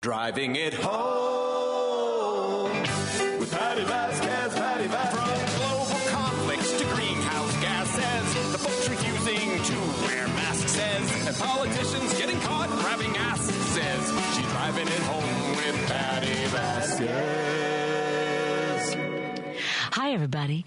Driving it home with Patti Vasquez, Patti Vasquez. From global conflicts to greenhouse gases, the folks refusing to wear masks says, and politicians getting caught grabbing asses. She's driving it home with Patti Vasquez. Hi, everybody.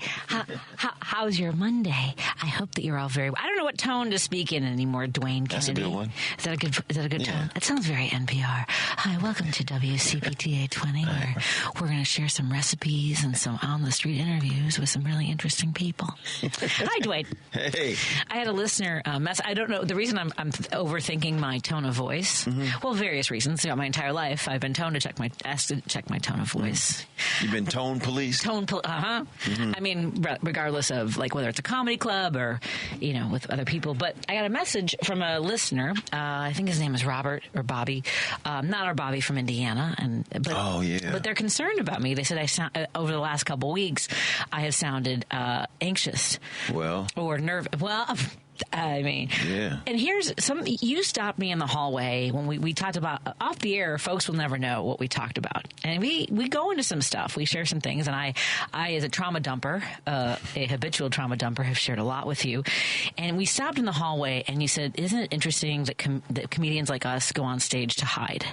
How's your Monday? I hope that you're all very. I don't know what tone to speak in anymore. Dwayne Kennedy. That's a good one. Is that a good tone? It sounds very NPR. Hi, welcome to WCPT 820, where we're going to share some recipes and some on the street interviews with some really interesting people. Hi, Dwayne. Hey. I had a listener message. I don't know the reason I'm overthinking my tone of voice. Mm-hmm. Well, various reasons. Throughout my entire life, I've been asked to check my tone of voice. You've been tone police. Mm-hmm. I mean, regardless of like whether it's a comedy club or, you know, with other people. But I got a message from a listener. I think his name is Robert or Bobby. Not our Bobby from Indiana. But they're concerned about me. They said over the last couple of weeks, I have sounded anxious. Or nervous. Well, I mean, yeah. And here's you stopped me in the hallway when we talked about off the air. Folks will never know what we talked about. And we go into some stuff. We share some things. And I as a trauma dumper, a habitual trauma dumper, have shared a lot with you. And we stopped in the hallway and you said, isn't it interesting that comedians like us go on stage to hide?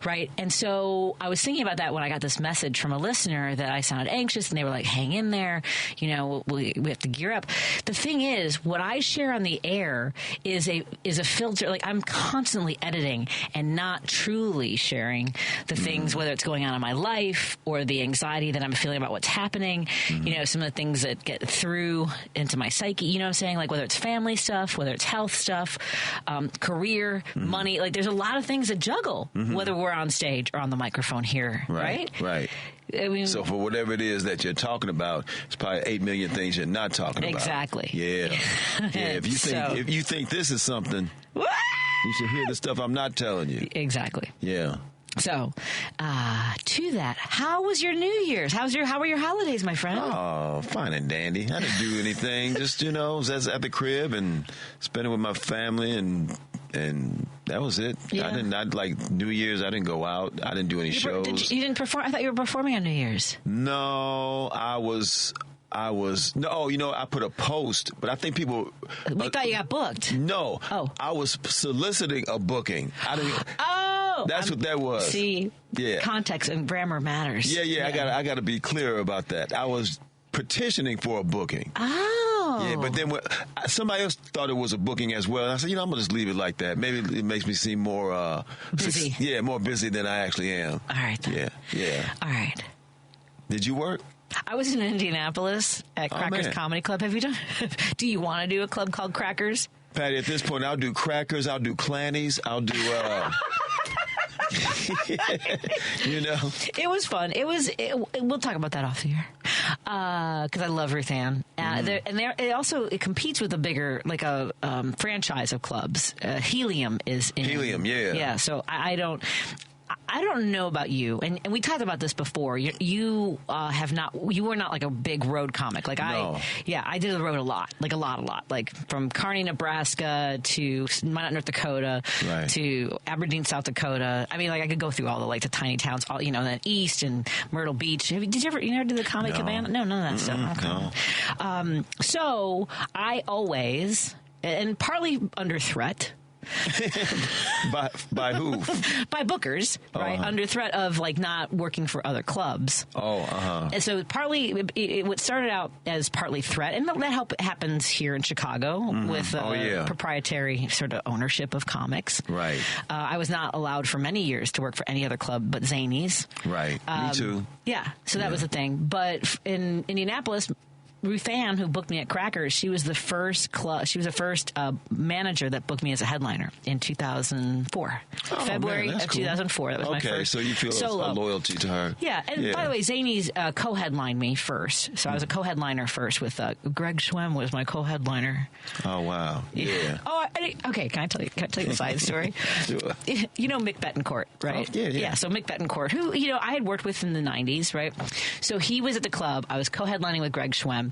Right. And so I was thinking about that when I got this message from a listener that I sounded anxious and they were like, hang in there. You know, we have to gear up. The thing is, what I share on the air is a filter. Like I'm constantly editing and not truly sharing the things, whether it's going on in my life or the anxiety that I'm feeling about what's happening. You know, some of the things that get through into my psyche, you know what I'm saying? Like whether it's family stuff, whether it's health stuff, career, money, like there's a lot of things that juggle. Whether we're on stage or on the microphone here, right? Right. I mean, so for whatever it is that you're talking about, it's probably 8 million things you're not talking about. Exactly. Yeah. If you think this is something, you should hear the stuff I'm not telling you. Exactly. Yeah. So, to that, how was your New Year's? How were your holidays, my friend? Oh, fine and dandy. I didn't do anything. Just, you know, was at the crib and spending with my family and that was it. Yeah. I like New Year's. I didn't go out. I didn't do any shows. You didn't perform? I thought you were performing on New Year's. No, I was. No, you know, I put a post, but I think people. We thought you got booked. No. Oh. I was soliciting a booking. I didn't. Oh. That's what that was. See. Yeah. Context and grammar matters. Yeah. I got to be clear about that. I was petitioning for a booking. Oh. Yeah, but then somebody else thought it was a booking as well. And I said, you know, I'm going to just leave it like that. Maybe it makes me seem more busy. Yeah, more busy than I actually am. All right. Then. Yeah. All right. Did you work? I was in Indianapolis at Crackers Comedy Club. Have you done? Do you want to do a club called Crackers? Patty, at this point, I'll do Crackers. I'll do Clannies. I'll do. You know, it was fun. We'll talk about that off the air because I love Ruth Ann. It competes with a bigger a franchise of clubs. Helium is in Helium. Yeah. So I don't know about you, and we talked about this before. You were not like a big road comic. Like no. I did the road a lot, like from Kearney, Nebraska to Minot, North Dakota, right, to Aberdeen, South Dakota. I mean, like I could go through all the tiny towns, all then East and Myrtle Beach. Did you ever do the Comedy Cabana? No, none of that stuff. Okay. No. So I always, and partly under threat. By who? By bookers, right? Under threat of not working for other clubs. And so partly it started out as partly threat, and that happens here in Chicago with proprietary sort of ownership of comics. Right. I was not allowed for many years to work for any other club but Zanies. Right. Me too. Yeah. So that was the thing. But in Indianapolis, Ruth Ann, who booked me at Crackers, she was the first manager that booked me as a headliner in 2004. February of 2004. That was my first. So you feel a loyalty to her. Yeah. And by the way, Zanies co-headlined me first. So I was a co-headliner first with Greg Schwem was my co-headliner. Oh, wow. Yeah. Okay. Can I tell you a side story? Sure. You know Mick Betancourt, right? Oh, yeah. So Mick Betancourt, who, I had worked with in the 90s, right? So he was at the club. I was co-headlining with Greg Schwem.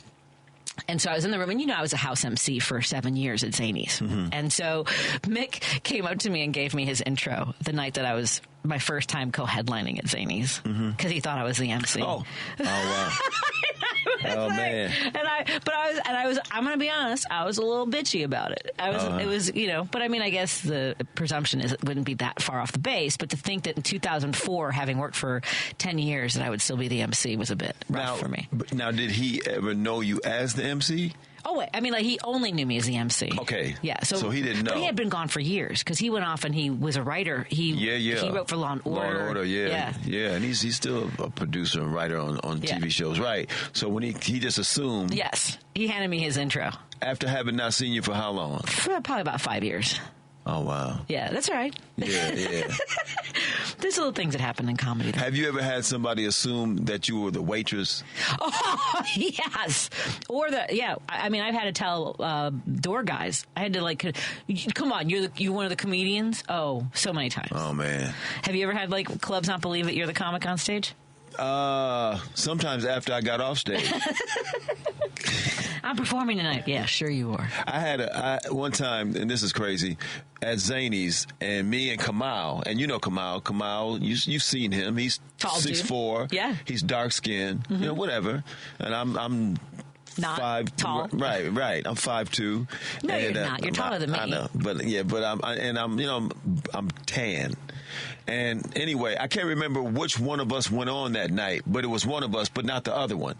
And so I was in the room, and I was a house MC for 7 years at Zanies. And so Mick came up to me and gave me his intro the night that I was my first time co-headlining at Zanies because he thought I was the MC. Oh wow. Oh man. I'm going to be honest, I was a little bitchy about it. It was, but I mean, I guess the presumption is it wouldn't be that far off the base, but to think that in 2004, having worked for 10 years, that I would still be the MC was a bit rough for me. Now, did he ever know you as the MC? Oh, wait. I mean, like, he only knew me as the MC. Okay. Yeah. So he didn't know. But he had been gone for years because he went off and he was a writer. He wrote for Law and Order. Law and Order, yeah. And he's still a producer and writer on TV shows, right? So when he just assumed. Yes. He handed me his intro. After having not seen you for how long? Probably about 5 years. Oh, wow. Yeah, that's all right. Yeah. There's little things that happen in comedy, though. Have you ever had somebody assume that you were the waitress? Oh, yes. Or I mean, I've had to tell door guys. I had to, like, come on, you're one of the comedians? Oh, so many times. Oh, man. Have you ever had, like, clubs not believe that you're the comic on stage? Sometimes after I got off stage. I'm performing tonight. Yeah, sure you are. I had one time, and this is crazy, at Zanies, and me and Kamal, and you know Kamal. Kamal, you've seen him. He's tall 6'4". Dude. Yeah. He's dark skinned, whatever. And I'm not 5 tall. Right. I'm 5'2". No, and, you're not. You're taller than me. I know, but I'm tan. And anyway, I can't remember which one of us went on that night, but it was one of us, but not the other one.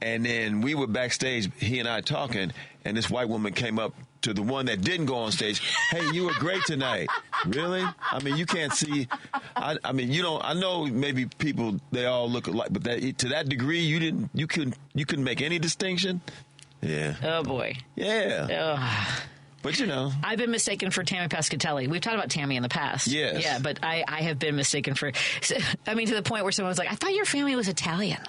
And then we were backstage, he and I talking, and this white woman came up to the one that didn't go on stage. Hey, you were great tonight. Really? I mean, you can't see. I mean, you don't. I know maybe people, they all look alike, but to that degree, you couldn't make any distinction. Yeah. Oh boy. Yeah. Ugh. But I've been mistaken for Tammy Pescatelli. We've talked about Tammy in the past. Yes. Yeah, but I have been mistaken for. I mean, to the point where someone was like, "I thought your family was Italian."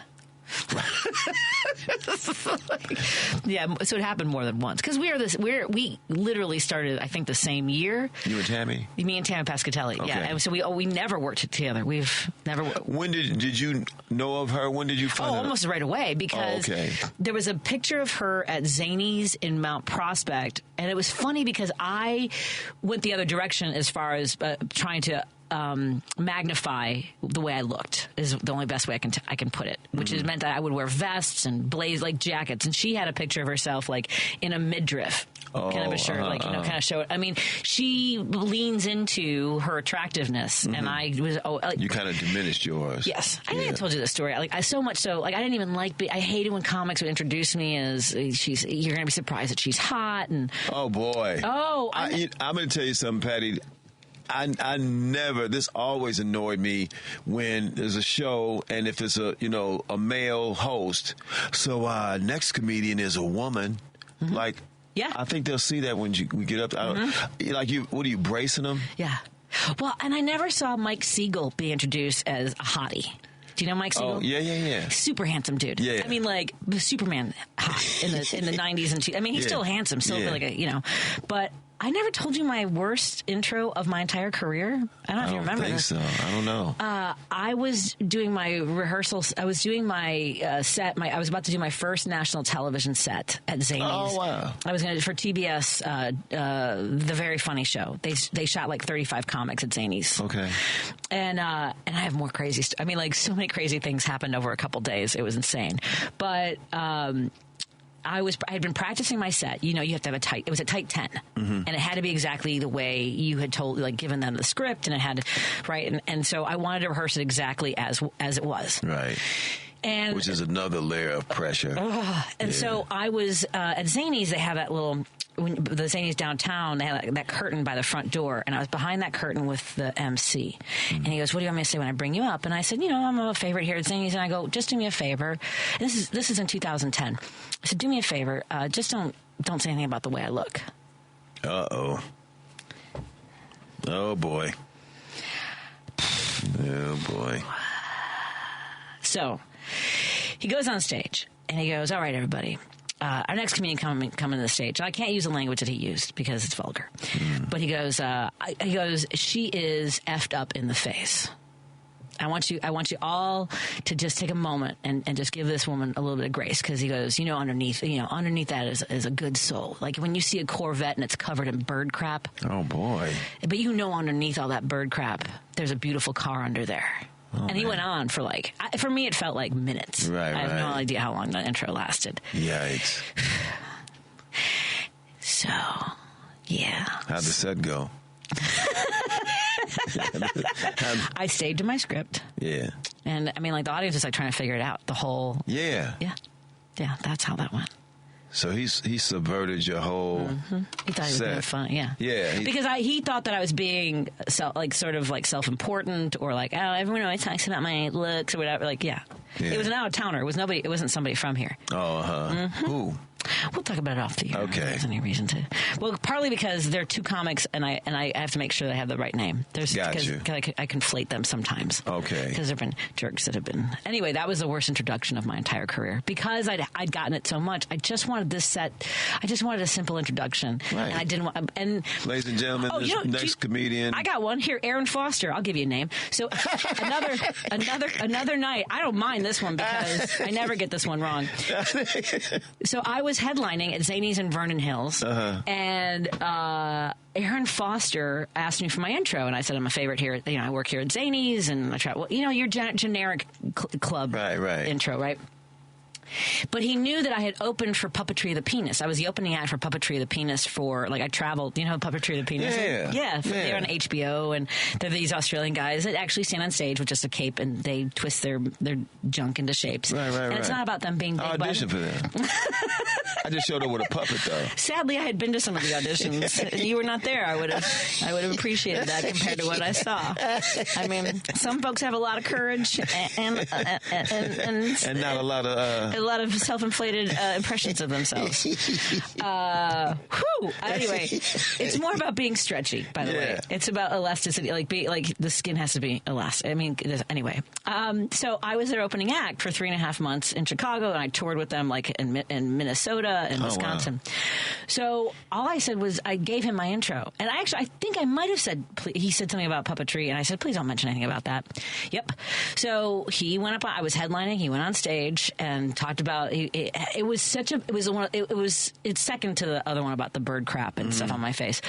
Yeah, so it happened more than once because we literally started, I think, the same year. You and Tammy? Me and Tammy Pescatelli. Okay. Yeah, and so we never worked together. We've never. When did you know of her? When did you find her? Almost right away because there was a picture of her at Zanies in Mount Prospect, and it was funny because I went the other direction as far as trying to magnify the way I looked is the only best way I can put it, which is meant that I would wear vests and blaze like jackets. And she had a picture of herself like in a midriff kind of a shirt, kind of show it. I mean, she leans into her attractitive,ness and I was, you kind of diminished yours. Yes. I think I told you this story. I so much so, I didn't even I hated when comics would introduce me as you're going to be surprised that she's hot. And oh boy. Oh, I'm going to tell you something, Patty. I never, this always annoyed me when there's a show and if it's a male host. So next comedian is a woman. Like, yeah, I think they'll see that when we get up. What are you bracing them? Yeah. Well, and I never saw Mike Siegel be introduced as a hottie. Do you know Mike Siegel? Oh, yeah. Super handsome dude. Yeah. I mean, like Superman hot in the 90s and I mean, he's still handsome, still like a but I never told you my worst intro of my entire career. I don't know if you remember. I don't think so. I don't know. I was doing my rehearsals. I was doing my set. I was about to do my first national television set at Zanies. Oh, wow. I was going to for TBS, the Very Funny Show. They shot like 35 comics at Zanies. Okay. And I have more crazy. I mean, like so many crazy things happened over a couple days. It was insane. But I had been practicing my set. You have to have it was a tight 10. And it had to be exactly the way you had told, like given them the script, and it had to, right. And so I wanted to rehearse it exactly as it was. Right. And which is another layer of pressure. So I was at Zanies. They have that little, the Zanies downtown, they have that curtain by the front door, and I was behind that curtain with the MC. And he goes, "What do you want me to say when I bring you up?" And I said, "I'm a favorite here at Zanies." And I go, "Just do me a favor." And this is in 2010. I said, "Do me a favor. Just don't say anything about the way I look." Uh-oh. Oh, boy. Oh, boy. So he goes on stage and he goes, "All right, everybody. Our next comedian coming to the stage." And I can't use the language that he used because it's vulgar. But he goes, "She is effed up in the face." I want you all to just take a moment and just give this woman a little bit of grace, because he goes, underneath that is a good soul. Like when you see a Corvette and it's covered in bird crap. Oh boy! But underneath all that bird crap, there's a beautiful car under there. Oh, and he went on for for me, it felt like minutes. Right, I have no idea how long that intro lasted. Yikes! So, yeah. How'd the set go? I stayed to my script. Yeah. And I mean, the audience is trying to figure it out. The whole. Yeah. Yeah, that's how that went. So he subverted your whole. Mm-hmm. He thought he was being fun. Yeah. Yeah. Because he thought that I was being self-important, or everyone always talks about my looks or whatever. Yeah. It was an out of towner. It wasn't somebody from here. Oh, Mm-hmm. Who? We'll talk about it off the air. Okay. There's any reason to. Well, partly because there are two comics, and I have to make sure they have the right name. Got you. I conflate them sometimes. Okay. Because there've been jerks that have been. Anyway, that was the worst introduction of my entire career, because I'd gotten it so much. I just wanted this set. I just wanted a simple introduction, right. And I didn't want. And ladies and gentlemen, next comedian. I got one here, Aaron Foster. I'll give you a name. So another night. I don't mind this one because I never get this one wrong. So I was headlining at Zanies in Vernon Hills, and Aaron Foster asked me for my intro, and I said I'm a favorite here. I work here at Zanies, and I try. Well, your generic club intro, right? But he knew that I had opened for Puppetry of the Penis. I was the opening act for Puppetry of the Penis I traveled. You know Puppetry of the Penis? Yeah. They're on HBO, and they're these Australian guys that actually stand on stage with just a cape, and they twist their junk into shapes. Right. And it's not about them being big. I auditioned for them. I just showed up with a puppet, though. Sadly, I had been to some of the auditions, and you were not there. I would have appreciated that compared to what I saw. I mean, some folks have a lot of courage and not a lot of a lot of self-inflated impressions of themselves. Anyway, it's more about being stretchy, by the way. It's about elasticity, like the skin has to be elastic. I mean, anyway. So I was their opening act for 3.5 months in Chicago, and I toured with them in Minnesota and Wisconsin. Wow. So all I said was I gave him my intro, and I think I might have said he said something about puppetry, and I said please don't mention anything about that. Yep. So he went up. I was headlining. He went on stage and talked about it's second to the other one about the bird crap and stuff on my face,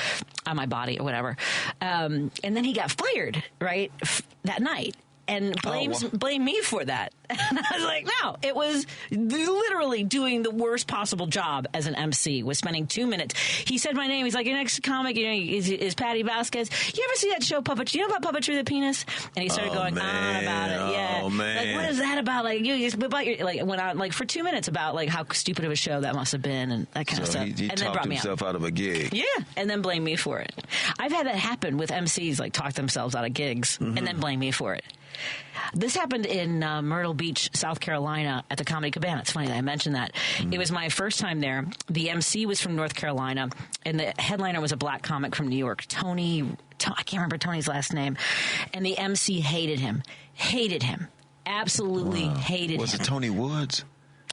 on my body or whatever. And then he got fired that night. And blame me for that. And I was like, no, it was literally doing the worst possible job as an MC, was spending 2 minutes. He said my name. He's like, your next comic is Patti Vasquez. You ever see that show, Puppetry? You know about Puppetry of the Penis? And he started going on about it. Yeah. Oh, man. What is that about? Went on for 2 minutes about how stupid of a show that must have been and that kind of stuff. He and talked then brought himself out of a gig. Yeah. And then blame me for it. I've had that happen with MCs, talk themselves out of gigs and then blame me for it. This happened in Myrtle Beach, South Carolina, at the Comedy Cabana. It's funny that I mentioned that. It was my first time there. The MC was from North Carolina, and the headliner was a black comic from New York, Tony. I can't remember Tony's last name. And the MC hated him. Absolutely hated him. Was it Tony Woods?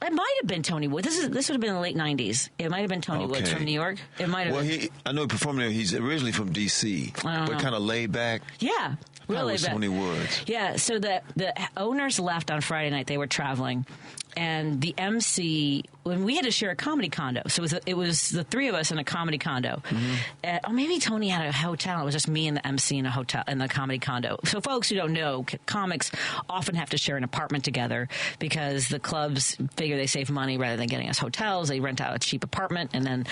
It might have been Tony Woods. This would have been in the late 90s. It might have been Tony Woods from New York. It might have been. I know he performed there. He's originally from D.C., but kind of laid back. Yeah. Really bad. Tony Woods. Yeah, so the owners left on Friday night. They were traveling, and the MC, when we had to share a comedy condo, so it was the three of us in a comedy condo. Or maybe Tony had a hotel. It was just me and the MC in a hotel in the comedy condo. So folks who don't know, comics often have to share an apartment together because the clubs figure they save money rather than getting us hotels. They rent out a cheap apartment, and then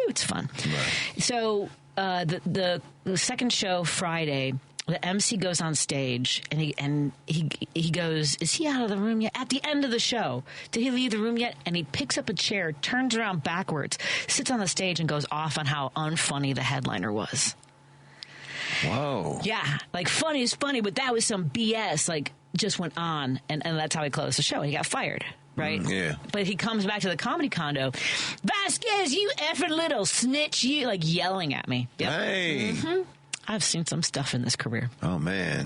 it's fun. Right. So the second show Friday, the MC goes on stage and he goes, is he out of the room yet? At the end of the show, did he leave the room yet? And he picks up a chair, turns around backwards, sits on the stage, and goes off on how unfunny the headliner was. Whoa. Yeah, funny is funny, but that was some BS. Just went on, and that's how he closed the show. And he got fired. Right? Yeah. But he comes back to the comedy condo. Vasquez, you effing little snitch, you, yelling at me. Yep. Hey. Mm-hmm. I've seen some stuff in this career. Oh, man.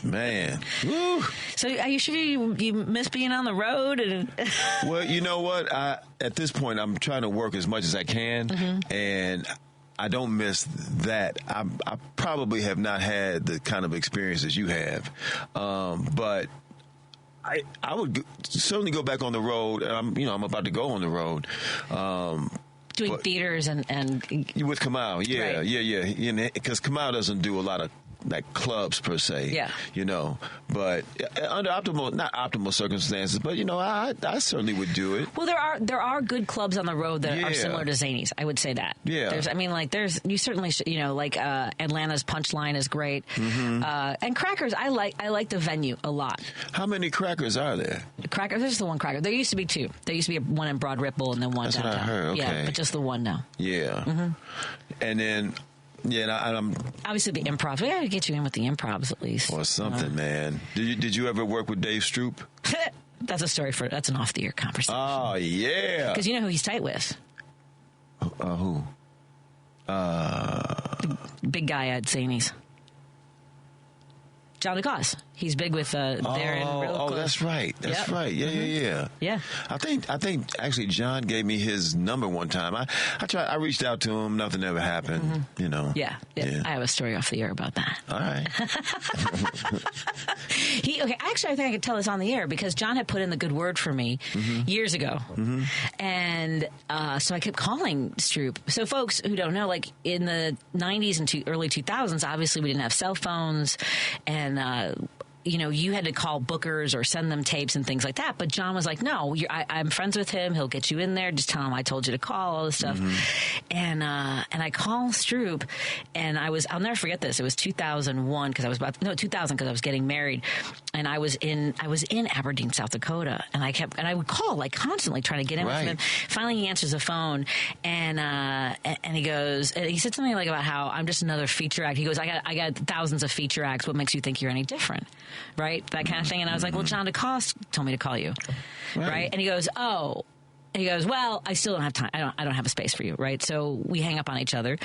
Man. Woo. So are you sure you miss being on the road? Well, you know what? At this point, I'm trying to work as much as I can. And I don't miss that. I probably have not had the kind of experiences you have, but I would certainly go back on the road. I'm about to go on the road. Doing theaters and with Kamau, yeah, right. yeah. Because Kamau doesn't do a lot of like clubs per se, yeah. But under not optimal circumstances, but I certainly would do it. Well, there are good clubs on the road that are similar to Zanies. I would say that. Yeah. You certainly should, Atlanta's Punchline is great, and Crackers. I like the venue a lot. How many Crackers are there? Crackers. There's the one Cracker. There used to be two. There used to be one in Broad Ripple and then one downtown. That's what I heard. Okay. Yeah, but just the one now. Yeah, and then. Yeah, I'm obviously the improv. We gotta get you in with the improvs at least, or something, man. Did you ever work with Dave Stroop? That's a story that's an off the air conversation. Oh yeah, because you know who he's tight with. Who? The big guy at Zanies. John DeGoss. He's big with Darren. Oh, that's right. That's right. Yeah. I think actually John gave me his number one time. I reached out to him. Nothing ever happened. Yeah. I have a story off the air about that. All right. Actually, I think I could tell this on the air because John had put in the good word for me years ago, and so I kept calling Stroop. So, folks who don't know, like in the '90s and early 2000s, obviously we didn't have cell phones, and you had to call bookers or send them tapes and things like that. But John was like, no, I'm friends with him. He'll get you in there. Just tell him I told you to call, all this stuff. And I called Stroop, and I'll never forget this. It was 2001 because 2000 because I was getting married, and I was in Aberdeen, South Dakota, and I would call like constantly trying to get in with him. Finally, he answers the phone, and he goes, he said something like about how I'm just another feature act. He goes, I got thousands of feature acts. What makes you think you're any different? Right? That kind of thing. And I was like, well, John DeCoste told me to call you. Right? And he goes, oh. And he goes, well, I still don't have time. I don't have a space for you. Right? So we hang up on each other.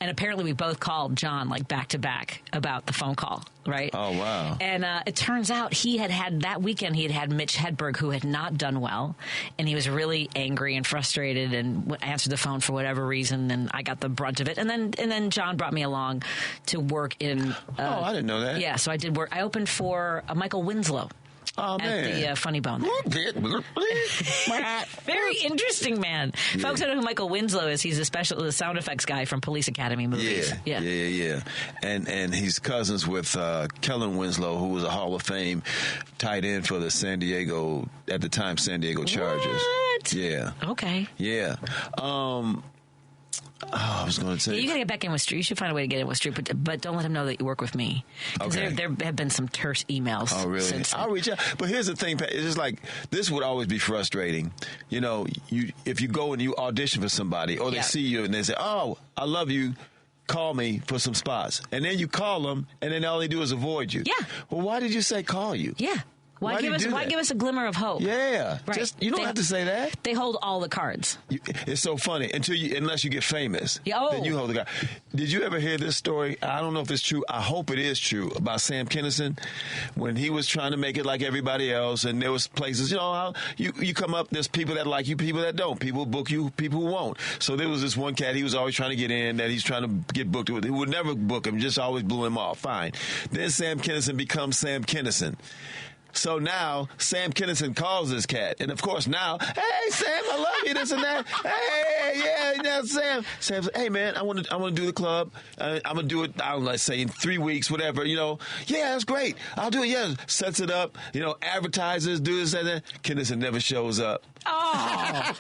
And apparently we both called John like back to back about the phone call. Right? Oh, wow. And it turns out he had that weekend, he had Mitch Hedberg, who had not done well. And he was really angry and frustrated and answered the phone for whatever reason. And I got the brunt of it. And then John brought me along to work in. I didn't know that. Yeah. So I did work. I opened for Michael Winslow. Oh, man. At the Funny Bone. Very interesting man. Yeah. Folks don't know who Michael Winslow is. He's the sound effects guy from Police Academy movies. Yeah. And he's cousins with Kellen Winslow, who was a Hall of Fame tight end for the San Diego Chargers. What? Yeah. Okay. Yeah. I was going to say. Yeah, you got to get back in with Stroop. You should find a way to get in with Stroop, but don't let him know that you work with me. Because there have been some terse emails. Oh, really? Since I'll reach out. But here's the thing, Pat. It's just like, this would always be frustrating. If you go and you audition for somebody, or they see you and they say, oh, I love you, call me for some spots. And then you call them, and then all they do is avoid you. Yeah. Well, why did you say call you? Yeah. Why give us a glimmer of hope? Yeah. Right. You don't have to say that. They hold all the cards. It's so funny. Unless you get famous. Then you hold the card. Did you ever hear this story? I don't know if it's true. I hope it is true. About Sam Kinison. When he was trying to make it like everybody else, and there was places, how you come up, there's people that like you, people that don't. People book you, people who won't. So there was this one cat, he was always trying to get in, that he's trying to get booked with. He would never book him, just always blew him off. Fine. Then Sam Kinison becomes Sam Kinison. So now Sam Kinison calls this cat, and of course now, hey Sam, I love you, this and that. Hey, now Sam's like, hey man, I want to do the club. I'm gonna do it. I don't know, let's say in 3 weeks, whatever. Yeah, that's great. I'll do it. Yeah, sets it up. Advertises, do this and that. Kinison never shows up. Oh,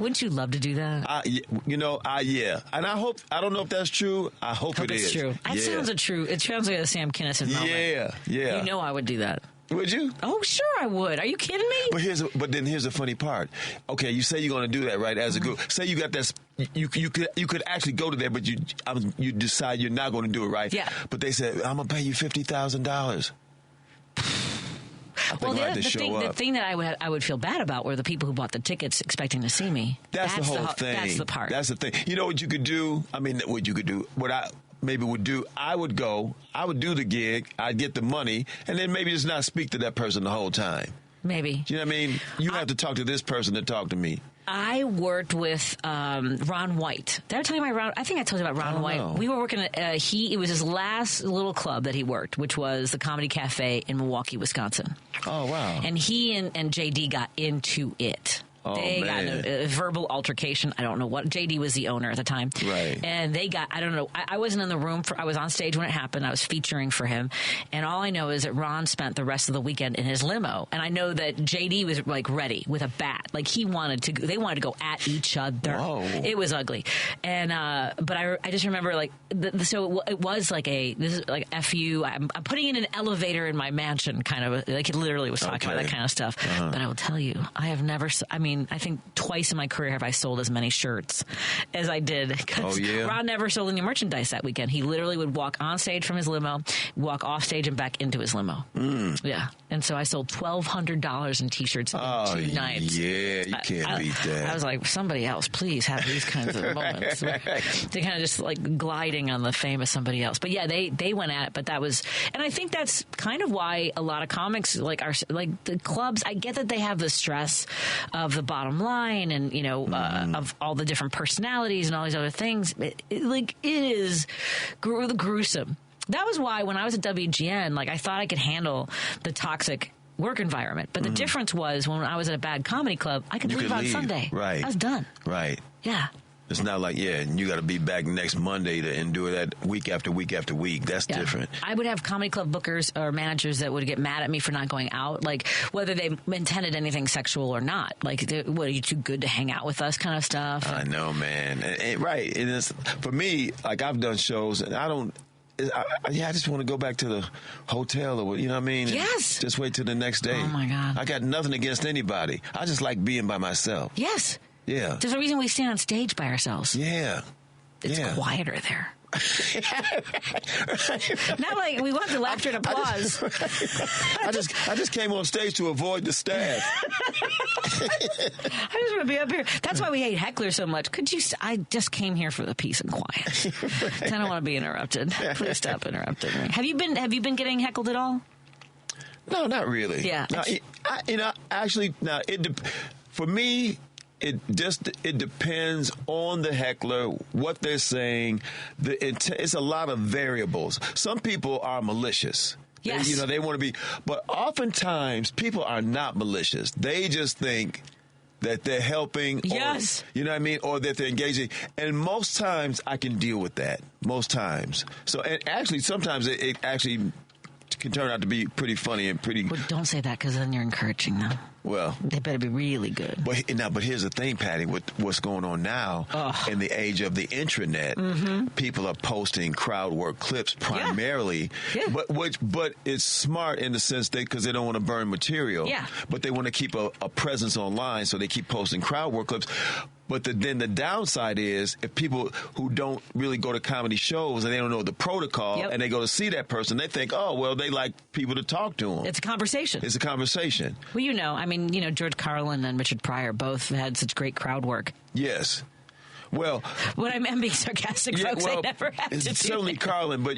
wouldn't you love to do that? Yeah. And I don't know if that's true. I hope it is. It's true. It sounds like a Sam Kinison moment. Yeah. I would do that. Would you? Oh, sure I would. Are you kidding me? But then here's the funny part. Okay, you say you're going to do that, right? As a group, say you got that. You could actually go to there, but you decide you're not going to do it, right? Yeah. But they said, I'm going to pay you $50,000. Well, the thing that I would feel bad about were the people who bought the tickets expecting to see me. That's the whole thing. That's the part. That's the thing. You know what you could do? I mean, what you could do. What I maybe would do, I would go, I would do the gig, I'd get the money, and then maybe just not speak to that person the whole time. Maybe. Do you know what I mean? You have to talk to this person to talk to me. I worked with Ron White. Did I tell you about Ron? I think I told you about Ron White. know. We were working at it was his last little club that he worked, which was the Comedy Cafe in Milwaukee, Wisconsin. Oh, wow. And he and JD got into it. Oh, They man. got a verbal altercation. I don't know what. JD was the owner at the time. Right. And they got, I don't know. I wasn't in the room. I was on stage when it happened. I was featuring for him. And all I know is that Ron spent the rest of the weekend in his limo. And I know that JD was like ready with a bat. Like they wanted to go at each other. Whoa. It was ugly. And, but I just remember like, so it was like this is like FU. I'm putting in an elevator in my mansion kind of, like it literally was talking about that kind of stuff. But I will tell you, I have never, I think twice in my career have I sold as many shirts as I did. Oh, yeah? Ron never sold any merchandise that weekend. He literally would walk on stage from his limo, walk off stage and back into his limo. Yeah. And so I sold $1,200 in T-shirts in 2 nights. Yeah, you can't beat that. I was like, somebody else, please have these kinds of moments. They kind of just like gliding on the fame of somebody else. But yeah, they went at it, but that was, and I think that's kind of why a lot of comics like the clubs, I get that they have the stress of the bottom line and, of all the different personalities and all these other things. It is gruesome. That was why when I was at WGN, I thought I could handle the toxic work environment. But the difference was when I was at a bad comedy club, I could leave on Sunday. Right. I was done. Right. Yeah. It's not like, and you got to be back next Monday to endure that week after week after week. That's different. I would have comedy club bookers or managers that would get mad at me for not going out, like whether they intended anything sexual or not. Like, what, are you too good to hang out with us kind of stuff? I know, man. Right. It is, for me, like I've done shows and I don't, I just want to go back to the hotel or you know what I mean? Yes. Just wait till the next day. Oh, my God. I got nothing against anybody. I just like being by myself. Yes. Yeah. There's a reason we stand on stage by ourselves. Yeah. It's quieter there. Not like we want the laughter and applause. I just came on stage to avoid the staff. I just want to be up here. That's why we hate hecklers so much. I just came here for the peace and quiet. I don't want to be interrupted. Please stop interrupting me. Have you been getting heckled at all? No, not really. Yeah. Now, for me, it depends on the heckler, what they're saying. It's a lot of variables. Some people are malicious. Yes. They want to be, but oftentimes people are not malicious. They just think that they're helping. Yes. Or, you know what I mean? Or that they're engaging. And most times I can deal with that. Most times. So, and actually, sometimes it actually can turn out to be pretty funny and pretty. Well, don't say that because then you're encouraging them. Well, they better be really good. But here's the thing, Patty. With what's going on now in the age of the intranet, people are posting crowd work clips primarily. Yeah. But it's smart in the sense because they don't want to burn material. Yeah. But they want to keep a presence online, so they keep posting crowd work clips. But then the downside is if people who don't really go to comedy shows and they don't know the protocol and they go to see that person, they think, oh, well, they like people to talk to them. It's a conversation. It's a conversation. Well, George Carlin and Richard Pryor both had such great crowd work. Yes. Well, when I'm being sarcastic, folks, I never had to do certainly that. Carlin, but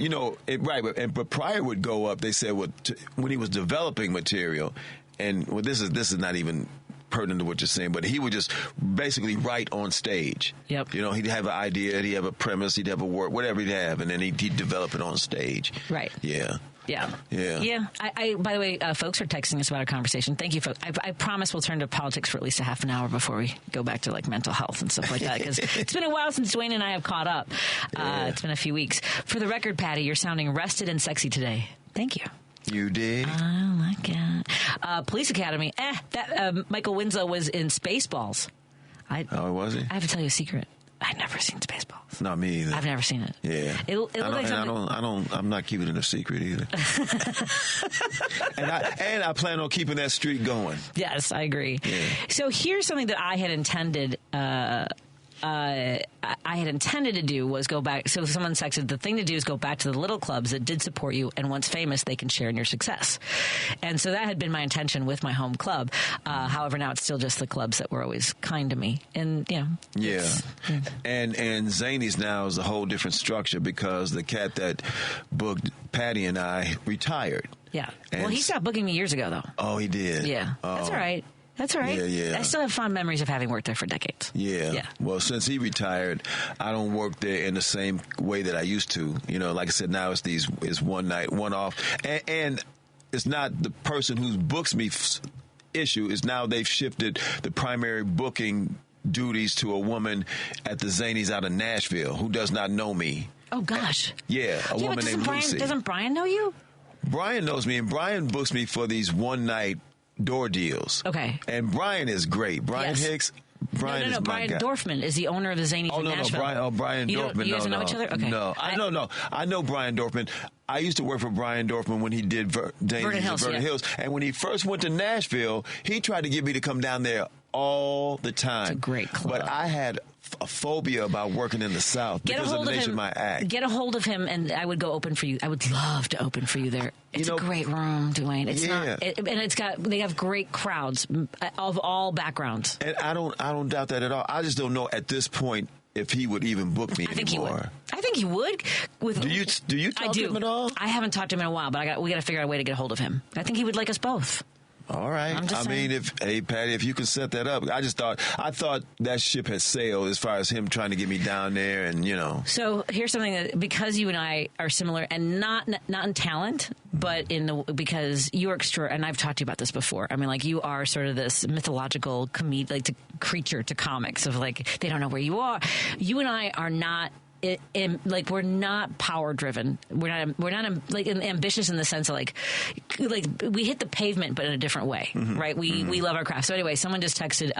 but Pryor would go up. They said when he was developing material, and this is not even pertinent to what you're saying, but he would just basically write on stage. Yep. He'd have an idea, he'd have a premise, he'd have a word, whatever he'd have, and then he'd develop it on stage. Right. Yeah. Yeah. Yeah. Yeah. I by the way, folks are texting us about our conversation. Thank you, folks. I promise we'll turn to politics for at least a half an hour before we go back to mental health and stuff like that, because it's been a while since Dwayne and I have caught up. It's been a few weeks. For the record, Patty, you're sounding rested and sexy today. Thank you. You did? Oh, my God. Police Academy. That Michael Winslow was in Spaceballs. Was he? I have to tell you a secret. I've never seen Spaceballs. Not me either. I've never seen it. Yeah. I'm not keeping it a secret either. and I plan on keeping that streak going. Yes, I agree. Yeah. So here's something that I had intended. I had intended to do was go back. So someone texted, the thing to do is go back to the little clubs that did support you, and once famous, they can share in your success. And so that had been my intention with my home club. However, now it's still just the clubs that were always kind to me. And, Yeah. And Zany's now is a whole different structure because the cat that booked Patty and I retired. Yeah. And well, he stopped booking me years ago, though. Oh, he did? Yeah. Oh. That's all right. That's all right. Yeah. I still have fond memories of having worked there for decades. Yeah. Well, since he retired, I don't work there in the same way that I used to. You know, like I said, now it's one night, one off. And it's not the person who books me issue. Is now they've shifted the primary booking duties to a woman at the Zanies out of Nashville who does not know me. Oh, gosh. Yeah, a woman named Lucy. Doesn't Brian know you? Brian knows me, and Brian books me for these one-night door deals. Okay. And Brian is great. Brian Hicks. Brian is my Brian guy. Dorfman is the owner of the Zanies in Nashville. Brian Dorfman. You guys know each other? Okay. No. I know Brian Dorfman. I used to work for Brian Dorfman when he did Vernon Hills. And when he first went to Nashville, he tried to get me to come down there all the time. It's a great club. But I had a phobia about working in the South because of the nature of my act. Get a hold of him, and I would go open for you. I would love to open for you there. It's a great room, Dwayne. It's not, and they have great crowds of all backgrounds. And I don't doubt that at all. I just don't know at this point if he would even book me anymore. I think he would. Do you talk to him at all? I haven't talked to him in a while, but we got to figure out a way to get a hold of him. I think he would like us both. All right. I mean, Patty, if you can set that up, I thought that ship had sailed as far as him trying to get me down there, and So here's something that, because you and I are similar, and not in talent, but because you are and I've talked to you about this before. I mean, like, you are sort of this mythological creature to comics of, like, they don't know where you are. You and I are not. We're not power driven. We're not like ambitious in the sense of like we hit the pavement, but in a different way, right? We love our craft. So anyway, someone just texted,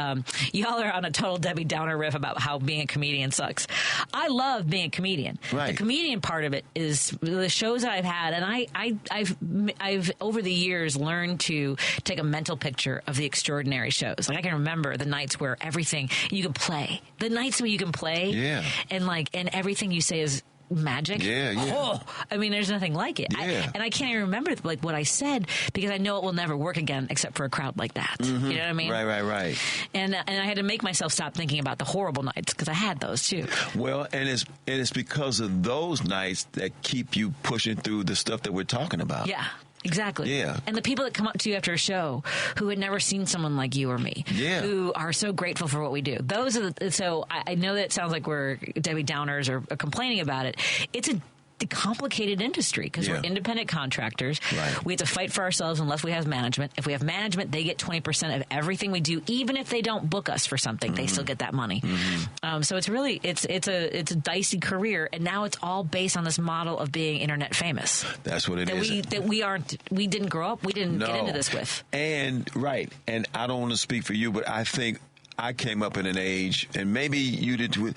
y'all are on a total Debbie Downer riff about how being a comedian sucks. I love being a comedian. Right. The comedian part of it is the shows that I've had, and I've over the years learned to take a mental picture of the extraordinary shows. Like, I can remember the nights where everything you can play, the nights where you can play, and everything you say is magic. Oh, I mean, there's nothing like it. And I can't even remember like what I said, because I know it will never work again except for a crowd like that. You know what I mean? Right. And I had to make myself stop thinking about the horrible nights, because I had those too. Well, and it's because of those nights that keep you pushing through the stuff that we're talking about. Yeah. Exactly. Yeah. And the people that come up to you after a show who had never seen someone like you or me, who are so grateful for what we do. Those are so I know that it sounds like we're Debbie Downers or complaining about it. It's a complicated industry because we're independent contractors. Right. We have to fight for ourselves unless we have management. If we have management, they get 20% of everything we do, even if they don't book us for something. They still get that money. So it's really it's a dicey career, and now it's all based on this model of being internet famous. That's what it is. We didn't grow up. We didn't get into this with. And I don't want to speak for you, but I think I came up in an age, and maybe you did too,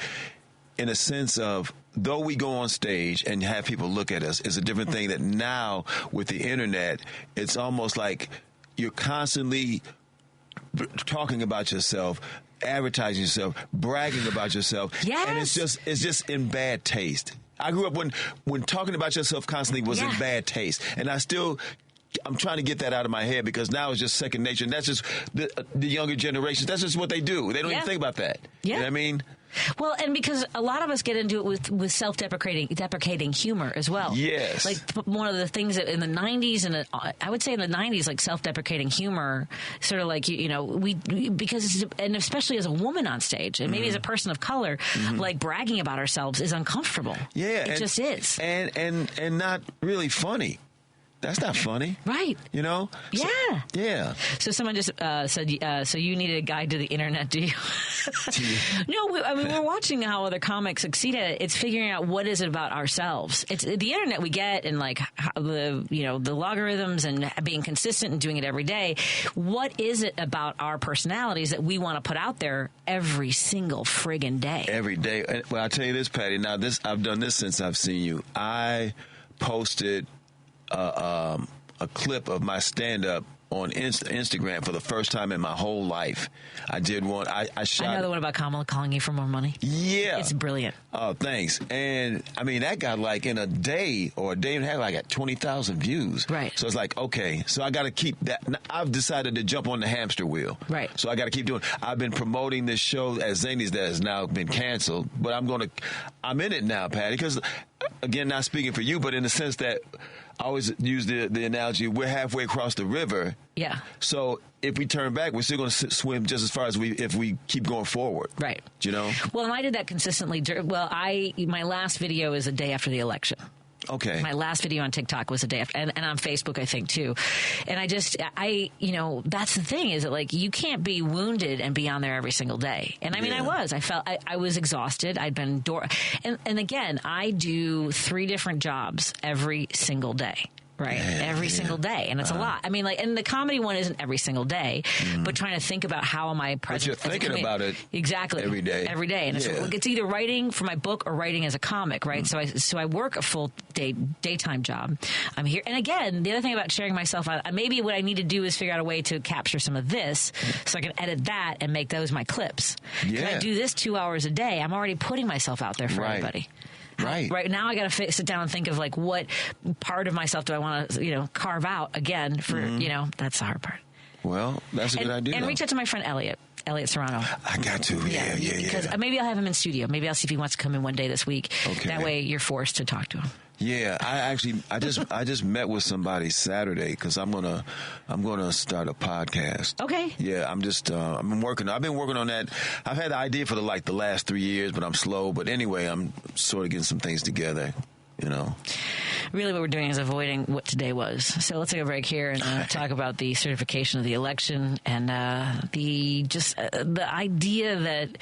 in a sense of, though we go on stage and have people look at us, it's a different thing that now with the internet, it's almost like you're constantly talking about yourself, advertising yourself, bragging about yourself. Yes. And it's just in bad taste. I grew up when talking about yourself constantly was in bad taste. And I'm trying to get that out of my head, because now it's just second nature. And that's just the younger generations. That's just what they do. They don't even think about that. Yeah. You know what I mean? Well, and because a lot of us get into it with self-deprecating humor as well. Yes. Like, one of the things that in the 90s, and I would say in the 90s, like, self-deprecating humor, sort of like, because and especially as a woman on stage, and maybe as a person of color, like, bragging about ourselves is uncomfortable. Yeah. It just is. And not really funny. That's not funny. Right. You know? Yeah. So someone just said, so you need a guide to the internet, do you? No, we're watching how other comics succeed at it. It's figuring out what is it about ourselves. It's the internet we get, and like the logarithms and being consistent and doing it every day. What is it about our personalities that we want to put out there every single friggin' day? Every day. Well, I'll tell you this, Patty. Now, I've done this since I've seen you. I posted a clip of my stand-up on Instagram for the first time in my whole life. I did one. I shot. I know the one about Kamala calling you for more money. Yeah. It's brilliant. Oh, thanks. And, I mean, that got, like, in a day or a day and a half, like, at 20,000 views. Right. So it's like, okay, so I got to keep that. I've decided to jump on the hamster wheel. Right. So I got to keep doing. I've been promoting this show at Zanies that has now been canceled, but I'm in it now, Patty, because, again, not speaking for you, but in the sense that I always use the analogy, we're halfway across the river. Yeah. So if we turn back, we're still going to swim just as far as if we keep going forward. Right. You know? Well, and I did that consistently. Well, my last video is a day after the election. Okay. My last video on TikTok was a day after, and on Facebook, I think, too. And that's the thing, is that, like, you can't be wounded and be on there every single day. And I mean, I was exhausted. I'd been, and again, I do 3 different jobs every single day. Right. Every single day. And it's a lot. I mean, like, and the comedy one isn't every single day, but trying to think about how am I present. But you're thinking about it. Exactly. Every day. Every day. And it's either writing for my book or writing as a comic, right? So I work a full daytime job. I'm here. And again, the other thing about sharing myself, maybe what I need to do is figure out a way to capture some of this so I can edit that and make those my clips. Yeah. If I do this 2 hours a day, I'm already putting myself out there for everybody. Right now, I got to sit down and think of, like, what part of myself do I want to, carve out again for, that's the hard part. Well, that's a good idea. And reach out to my friend Elliot Serrano. I got to, yeah. Because maybe I'll have him in studio. Maybe I'll see if he wants to come in one day this week. Okay. That way you're forced to talk to him. Yeah, I just met with somebody Saturday because I'm gonna start a podcast. Okay. Yeah, I've been working on that. I've had the idea for the last 3 years, but I'm slow. But anyway, I'm sort of getting some things together. Really what we're doing is avoiding what today was. So let's take a break here and talk about the certification of the election and the idea that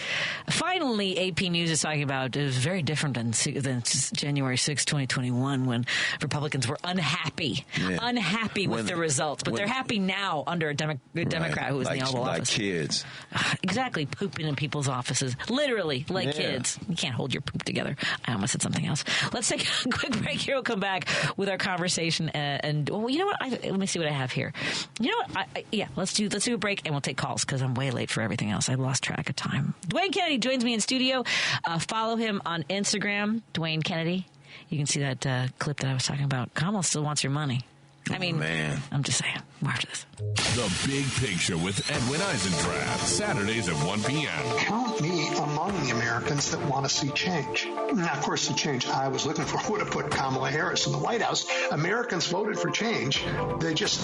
finally AP News is talking about is very different than January 6, 2021, when Republicans were unhappy with the results. But they're happy now under a Democrat who was in the Oval Office. Like kids. Exactly. Pooping in people's offices. Literally, like kids. You can't hold your poop together. I almost said something else. Let's take a quick break here. We'll come back with our conversation. And you know what? Let me see what I have here. You know what? Let's do a break and we'll take calls because I'm way late for everything else. I lost track of time. Dwayne Kennedy joins me in studio. Follow him on Instagram, Dwayne Kennedy. You can see that clip that I was talking about. Kamala still wants your money. I mean, man. I'm just saying. More after this. The Big Picture with Edwin Eisendrath. Saturdays at 1 p.m. Count me among the Americans that want to see change. Now, of course, the change I was looking for would have put Kamala Harris in the White House. Americans voted for change. They just,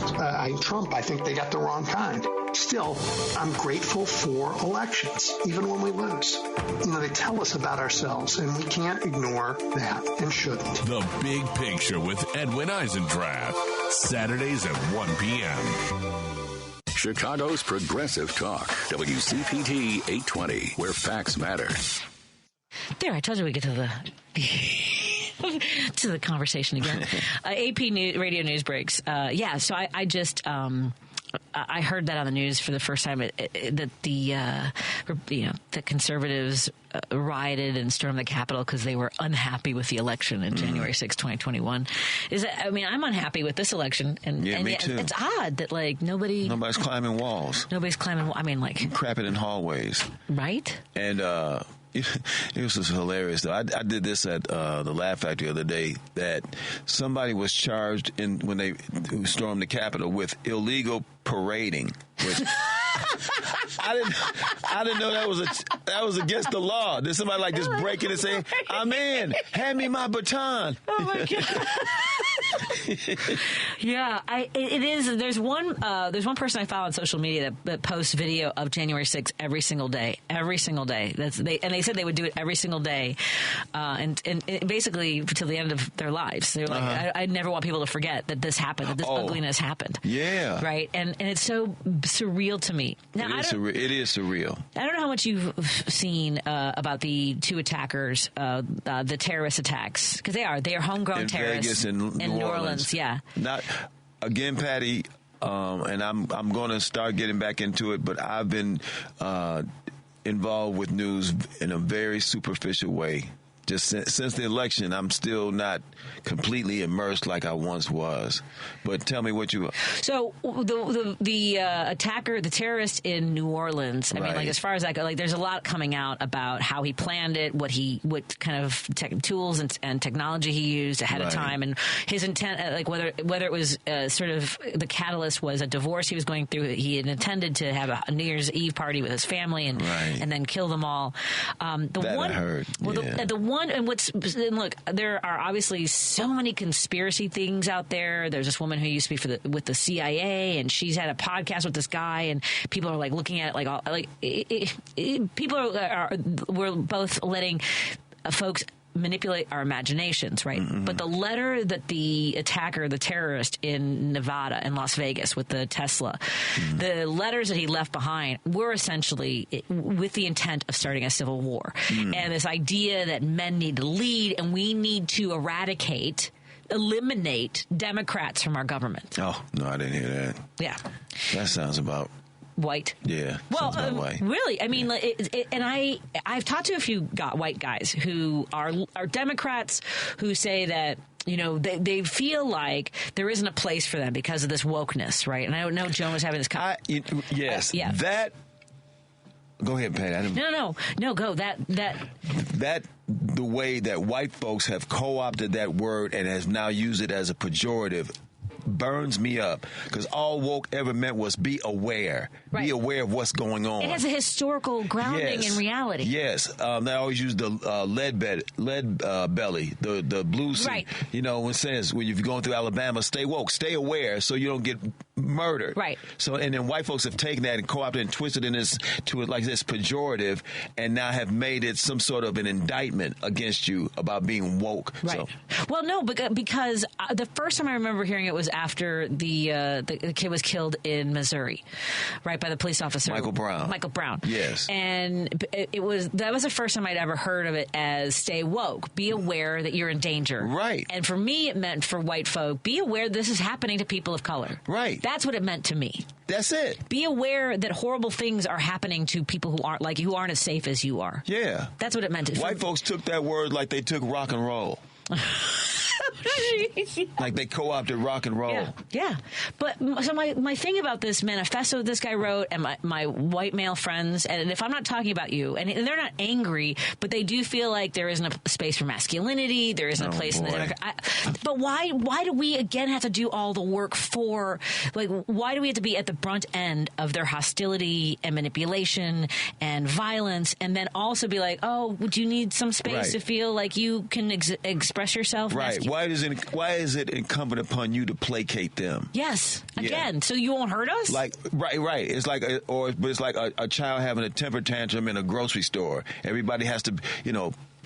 Trump, I think they got the wrong kind. Still, I'm grateful for elections, even when we lose. They tell us about ourselves, and we can't ignore that and shouldn't. The Big Picture with Edwin Eisendrath. Saturdays at 1 p.m. Chicago's Progressive Talk, WCPT 820, where facts matter. There, I told you we get to the conversation again. AP radio news breaks. So I just I heard that on the news for the first time that the conservatives rioted and stormed the Capitol because they were unhappy with the election in January 6, 2021. I'm unhappy with this election, and me too. It's odd that nobody's climbing walls. Nobody's climbing. Crapping in hallways, right? And it was just hilarious, though. I did this at the Laugh Factory the other day, that somebody was charged when they stormed the Capitol with illegal parading, which I didn't know that was against the law. Did somebody just break in and say, "I'm in, hand me my baton"? Oh my God. Yeah, it is. There's one person I follow on social media that posts video of January 6th every single day. They said they would do it every single day, and basically until the end of their lives. They're like, I never want people to forget that this happened, that this ugliness happened. Yeah, right. And it's so surreal to me. Now, it is surreal. I don't know how much you've seen about the two attackers, the terrorist attacks, because they are homegrown terrorists in New Orleans. Yeah. Not again, Patty. And I'm going to start getting back into it, but I've been involved with news in a very superficial way. Just since the election, I'm still not completely immersed like I once was. But tell me what you... So the attacker, the terrorist in New Orleans, as far as that goes, there's a lot coming out about how he planned it, what kind of tools and technology he used ahead of time, and his intent, whether it was sort of the catalyst was a divorce he was going through. He had intended to have a New Year's Eve party with his family and then kill them all. I heard. Well, yeah. The look, there are obviously so many conspiracy things out there. There's this woman who used to be with the CIA, and she's had a podcast with this guy, and people are like looking at it people we're both letting folks manipulate our imaginations, right? Mm-hmm. But the letter that the attacker, the terrorist in Nevada and Las Vegas with the Tesla, the letters that he left behind were essentially with the intent of starting a civil war. And this idea that men need to lead and we need to eliminate Democrats from our government. Oh, no, I didn't hear that. Yeah. That sounds about... white. Yeah. Well, really, I mean, and I've talked to a few white guys who are Democrats who say that, you know, they feel like there isn't a place for them because of this wokeness, right? And I know Joan was having this. Yes. Yeah. That. Go ahead, Pat. No. Go that. The way that white folks have co-opted that word and has now used it as a pejorative burns me up, because all woke ever meant was be aware. Right. Be aware of what's going on. It has a historical grounding in reality. Yes. They always use the lead belly, the blue sea. Right. You know, when it says, when you're going through Alabama, stay woke, stay aware so you don't get murdered. Right. So, and then white folks have taken that and co-opted and twisted this pejorative, and now have made it some sort of an indictment against you about being woke. Right. So. Well, no, because the first time I remember hearing it was after the kid was killed in Missouri, right, by the police officer Michael Brown. Yes. And that was the first time I'd ever heard of it as stay woke, be aware that you're in danger. Right. And for me, it meant for white folk, be aware this is happening to people of color. Right. That's what it meant to me. That's it. Be aware that horrible things are happening to people who aren't like you, who aren't as safe as you are. Yeah. That's what it meant. White folks took that word like they took rock and roll. Like they co-opted rock and roll. Yeah. But so my thing about this manifesto this guy wrote, and my white male friends, and if I'm not talking about you, and they're not angry, but they do feel like there isn't a space for masculinity, there isn't a place in the Democrat. But why do we again have to do all the work for, like, why do we have to be at the brunt end of their hostility and manipulation and violence, and then also be like, oh, would you need some space to feel like you can express yourself? Right. Why is it incumbent upon you to placate them? Yes. Again, so you won't hurt us? Like right. It's like it's like a child having a temper tantrum in a grocery store. Everybody has to,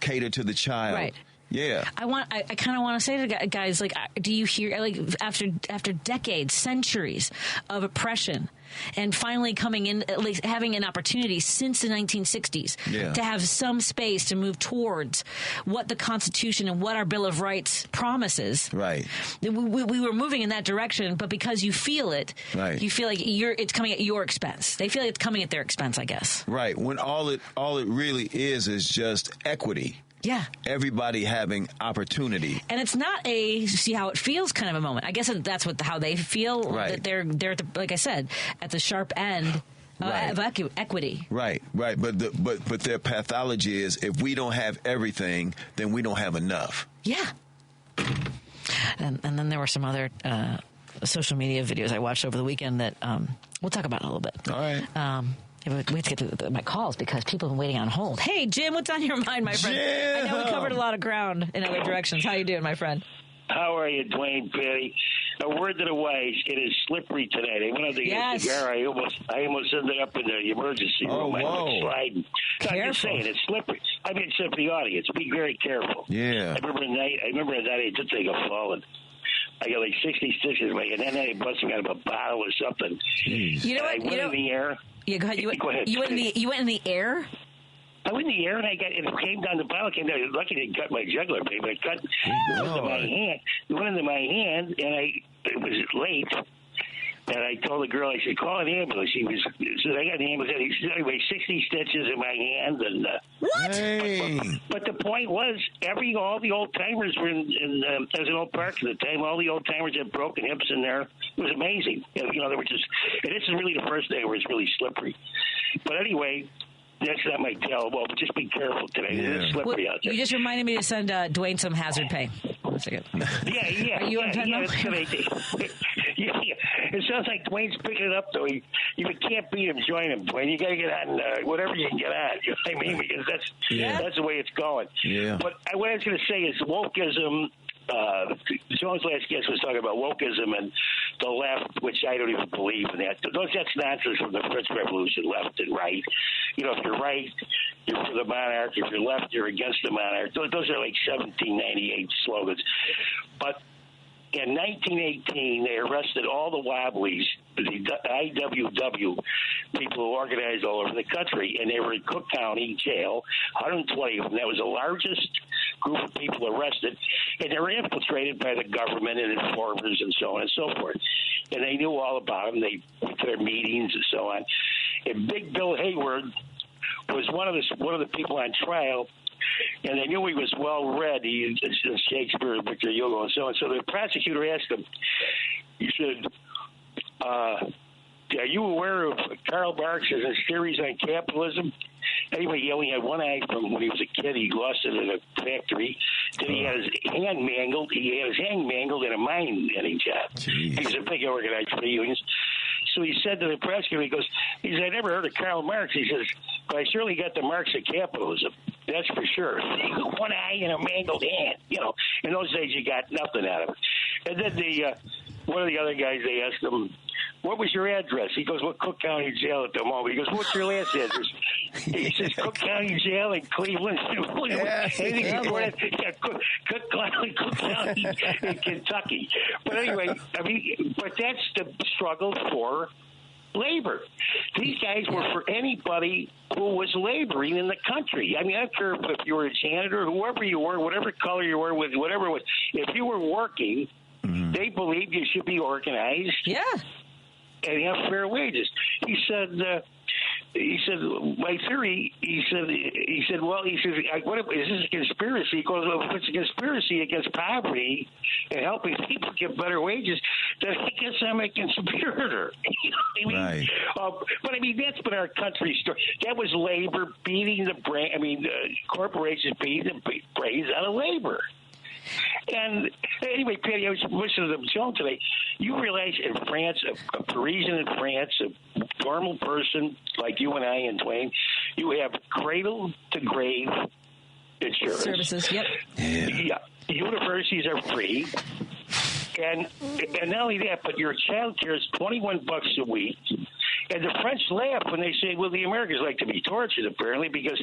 cater to the child. Right. Yeah. I kind of want to say to guys, like, do you hear, like, after decades, centuries of oppression, and finally coming in, at least having an opportunity since the 1960s to have some space to move towards what the Constitution and what our Bill of Rights promises. Right. We were moving in that direction, but because you feel it, you feel like it's coming at your expense. They feel like it's coming at their expense, I guess. Right. When all it really is just equity. Yeah. Everybody having opportunity. And it's not a see how it feels kind of a moment. I guess that's how they feel. Right. That they're at the, like I said, at the sharp end of equity. Right. But their pathology is, if we don't have everything, then we don't have enough. Yeah. And then there were some other social media videos I watched over the weekend that we'll talk about in a little bit. All right. We have to get to my calls because people have been waiting on hold. Hey, Jim, what's on your mind, my friend? Jim! I know we covered a lot of ground in other directions. How you doing, my friend? How are you, Dwayne, Patty? A word to the wise, it is slippery today. They went on the cigar. I almost ended up in the emergency room. I went sliding. I'm just saying, it's slippery. I mean, it's for the audience. Be very careful. Yeah. I remember a night I did take a fall, and I got like 60 stitches, and then I busted out of a bottle or something. Jeez. You know what? I went in the air. Yeah, go ahead. Go ahead. You went in the air? I went in the air, and it came down, the bottle came down. Lucky it cut my jugular, baby. It cut into my hand. It went into my hand, and it was late. And I told the girl, I said, call an ambulance. She said, I got an ambulance. She said, anyway, 60 stitches in my hand. And what? Hey. But the point was, all the old timers were in there was an old park at the time. All the old timers had broken hips in there. It was amazing. They were just, and this is really the first day where it's really slippery. But anyway, that's not my tale. Well, but just be careful today. It's slippery out there. You just reminded me to send Dwayne some hazard pay. One second. Yeah. Are you on Venmo? Yeah. It sounds like Dwayne's picking it up, though. He if you can't beat him, join him, Dwayne. You got to get on whatever you can get on. You know what I mean? Because that's the way it's going. Yeah. But what I was going to say is wokeism. John's last guest was talking about wokeism and the left, which I don't even believe in that. That's nonsense from the French Revolution, left and right. You know, if you're right, you're for the monarch. If you're left, you're against the monarch. Those are like 1798 slogans. But in 1918, they arrested all the Wobblies, the IWW people who organized all over the country, and they were in Cook County Jail, 120 of them. That was the largest group of people arrested, and they were infiltrated by the government and informers and so on and so forth. And they knew all about them. They went to their meetings and so on. And Big Bill Hayward was one of the people on trial. And they knew he was well read. He Shakespeare, Victor Hugo, and so on. So the prosecutor asked him, he said, are you aware of Karl Marx and his theories on capitalism? Anyway, he only had one eye from when he was a kid. He lost it in a factory. Then he had his hand mangled. He had his hand mangled in a mining job. Jeez. He was a big organized for the unions. So he said to the prosecutor, he said, I never heard of Karl Marx. He says, but I surely got the marks of capitalism. That's for sure. One eye and a mangled hand. You know, in those days you got nothing out of it. And then one of the other guys, they asked him, what was your address? He goes, well, Cook County Jail at the moment. He goes, what's your last address? He says, Cook County Jail in Cleveland. Cook County in Kentucky. But anyway, but that's the struggle for labor. These guys were for anybody who was laboring in the country. I mean, I don't care if you were a janitor, whoever you were, whatever color you were, with whatever it was. If you were working, they believed you should be organized. Yeah. And have fair wages. He said, my theory, he said, what is this a conspiracy? He goes, well, if it's a conspiracy against poverty and helping people get better wages, then I guess I'm a conspirator. You know what I mean? Right. But I mean, that's been our country's story. That was labor beating the brain. I mean, corporations beating the brains out of labor. And anyway, Patty, I was listening to the show today. You realize in France, a Parisian in France, a normal person like you and I and Dwayne, you have cradle to grave insurance. Services, yep. Yeah. Universities are free. And not only that, but your child care is $21 a week. And the French laugh when they say, well, the Americans like to be tortured, apparently, because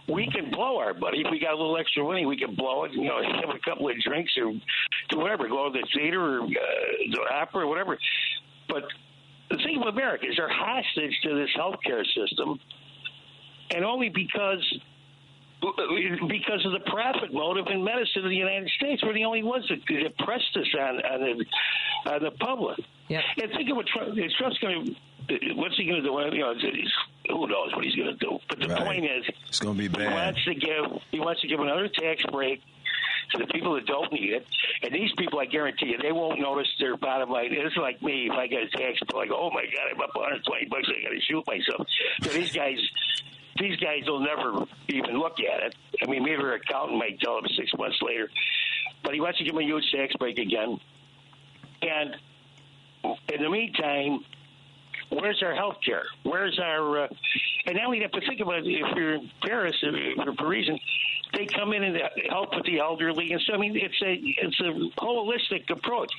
we can blow our money. If we got a little extra money, we can blow it, have a couple of drinks or do whatever, go to the theater or the opera or whatever. But the thing with America is they're hostage to this healthcare system, and only because of the profit motive in medicine in the United States. We're the only ones that pressed this on the public. Yep. And think of what Trump's going to. What's he going to do? Who knows what he's going to do? But the point is, it's going to be bad. He wants to give another tax break to the people that don't need it. And these people, I guarantee you, they won't notice their bottom line. It's like me. If I get a tax bill, I go, oh my God, I'm up $120. I got to shoot myself. So these guys will never even look at it. I mean, maybe their accountant might tell them 6 months later. But he wants to give them a huge tax break again. And in the meantime, where's our health care? Where's our and now we have to think about it. If you're in Paris, if you're Parisian, they come in and help with the elderly, and so I mean it's a holistic approach.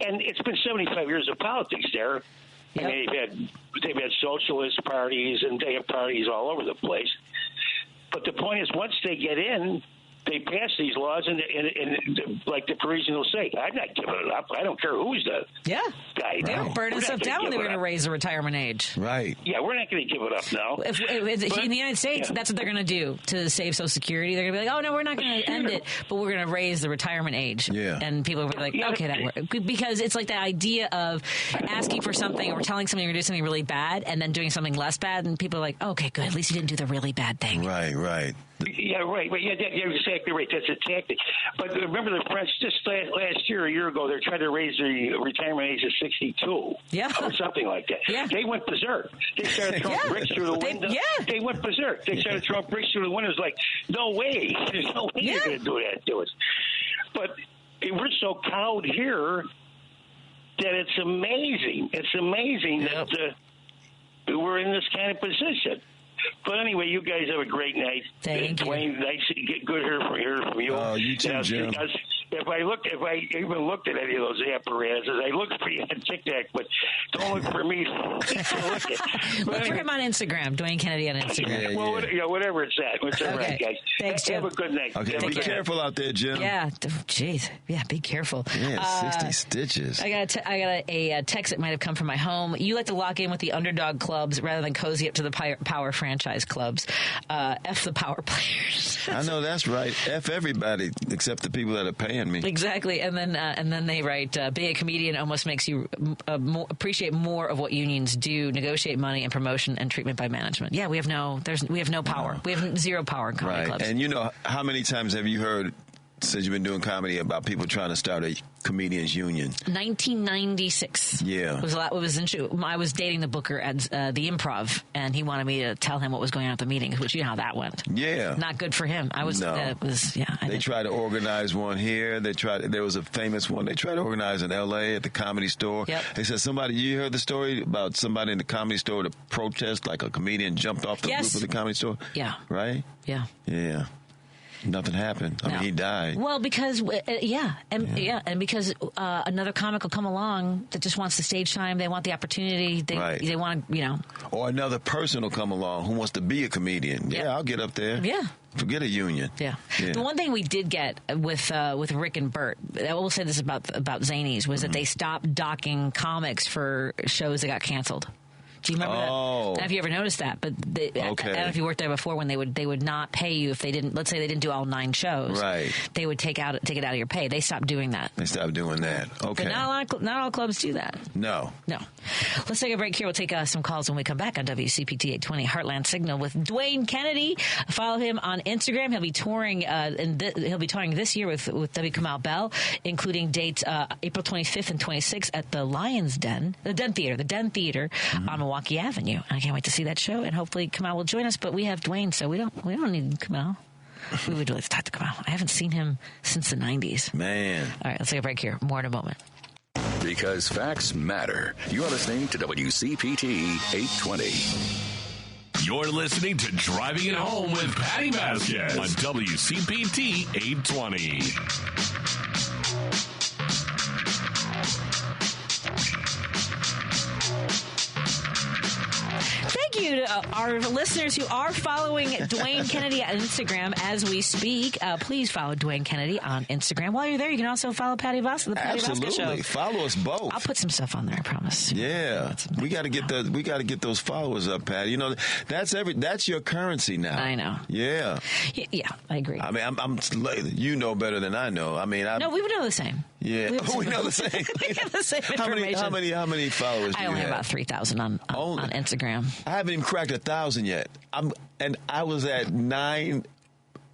And it's been 75 years of politics there. Yep. And they've had socialist parties and they have parties all over the place. But the point is, once they get in, they pass these laws, and like the Parisian will say, I'm not giving it up. I don't care who's the guy. They were burning stuff down when they were going to raise the retirement age. Right. Yeah, we're not going to give it up now. In the United States, that's what they're going to do to save Social Security. They're going to be like, oh, no, we're not going to end it, but we're going to raise the retirement age. Yeah. And people will be like, okay, that works. Because it's like the idea of asking for something or telling somebody you're going to do something really bad and then doing something less bad, and people are like, okay, good. At least you didn't do the really bad thing. Right. Yeah, right. But you're exactly right. That's a tactic. But remember, the French just last year, a year ago, they're trying to raise the retirement age to 62. Yeah. Or something like that. Yeah. They went berserk. They started throwing bricks through the window. They went berserk. They started throwing bricks through the windows like, no way. There's no way you're going to do that to us. But we're so cowed here that it's amazing. It's amazing that we're in this kind of position. But anyway, you guys have a great night. Thank you. Dwayne, nice, good hearing from you. Oh, you too, Jim. If I even looked at any of those apparatuses, I looked for you on TikTok, but don't look for me. Look for him on Instagram, Dwayne Kennedy on Instagram. Whatever it's at. Whichever, okay. Guys. Thanks, Jim. Have a good night. Okay, be careful out there, Jim. Yeah, jeez. Yeah, be careful. Yeah, 60 stitches. I got a text that might have come from my home. You like to lock in with the underdog clubs rather than cozy up to the power franchise clubs. F the power players. I know that's right. F everybody except the people that are paying me. Exactly, and then they write, being a comedian almost makes you appreciate more of what unions do, negotiate money and promotion and treatment by management. Yeah, we have no power. No. We have zero power in comedy clubs. And you know, how many times have you heard, since you've been doing comedy, about people trying to start a comedians union? 1996. Yeah. I was dating the booker at the Improv, and he wanted me to tell him what was going on at the meetings, which you know how that went. Yeah. Not good for him. They tried to organize one here. There was a famous one they tried to organize in L.A. at the Comedy Store. Yep. They said you heard the story about somebody in the Comedy Store to protest, like a comedian jumped off the roof of the Comedy Store? Yeah. Right? Yeah. Yeah. Nothing happened. I mean, he died. Well, because and because another comic will come along that just wants the stage time. They want the opportunity. They want Or another person will come along who wants to be a comedian. Yeah, I'll get up there. Yeah. Forget a union. Yeah. The one thing we did get with Rick and Bert, I will say this about Zanies, was that they stopped docking comics for shows that got canceled. Do you remember that? I don't know if you ever noticed that, but I don't know if you worked there before, when they would not pay you if they didn't. Let's say they didn't do all 9 shows. Right. They would take it out of your pay. They stopped doing that. Okay. But not all clubs do that. No. Let's take a break here. We'll take some calls when we come back on WCPT 820 Heartland Signal with Dwayne Kennedy. Follow him on Instagram. He'll be touring. He'll be touring this year with W. Kamau Bell, including dates April 25th and 26th at the Lion's Den, the Den Theater on Milwaukee Avenue. I can't wait to see that show, and hopefully Kamau will join us. But we have Dwayne, so we don't need Kamau. We would like to talk to Kamau. I haven't seen him since the 90s. Man. All right, let's take a break here. More in a moment. Because facts matter. You're listening to WCPT 820. You're listening to Driving It Home with Patti Vasquez on WCPT 820. Thank you to our listeners who are following Dwayne Kennedy on Instagram as we speak. Please follow Dwayne Kennedy on Instagram. While you're there, you can also follow Patti Vasquez, the Patti Vasquez Show. Absolutely, follow us both. I'll put some stuff on there, I promise. Yeah, we got to get those followers up, Patty. You know, that's your currency now. I know. Yeah. Yeah, I agree. I mean, I'm you know better than I know. I mean, no, we would know the same. Yeah, we know the same. We have the same information. How many followers? I only have about 3,000 on Instagram. I haven't even cracked 1,000 yet. I was at 9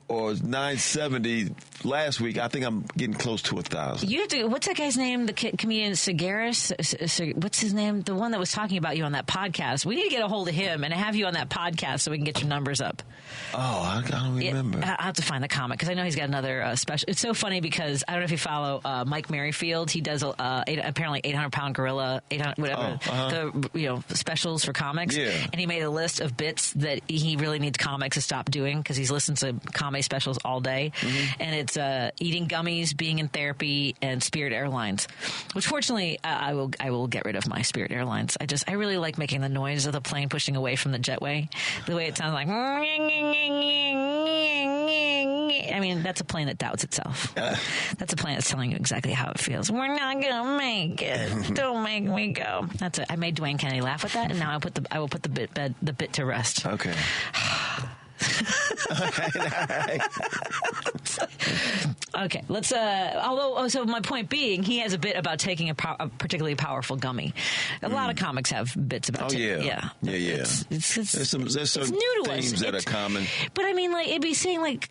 or 970 last week. I think I'm getting close to 1,000. You have to. What's that guy's name? The comedian Segaris. What's his name? The one that was talking about you on that podcast. We need to get a hold of him and have you on that podcast so we can get your numbers up. Oh, I don't remember. I'll have to find the comic because I know he's got another special. It's so funny because I don't know if you follow Mike Merrifield. He does apparently 800-pound gorilla, 800 whatever the specials for comics. Yeah. And he made a list of bits that he really needs comics to stop doing because he's listened to comedy specials all day, and it's eating gummies, being in therapy, and Spirit Airlines. Which fortunately, I will get rid of my Spirit Airlines. I really like making the noise of the plane pushing away from the jetway. The way it sounds like. I mean, that's a plane that doubts itself. That's a plane that's telling you exactly how it feels. We're not gonna make it. Don't make me go. That's it. I made Dwayne Kennedy laugh with that, and now I will put the bit to rest. Okay. All right. Okay, let's. So my point being, he has a bit about taking a particularly powerful gummy. A lot of comics have bits about. Yeah. It's there's some new to themes us. that are common. But I mean, like it'd be saying like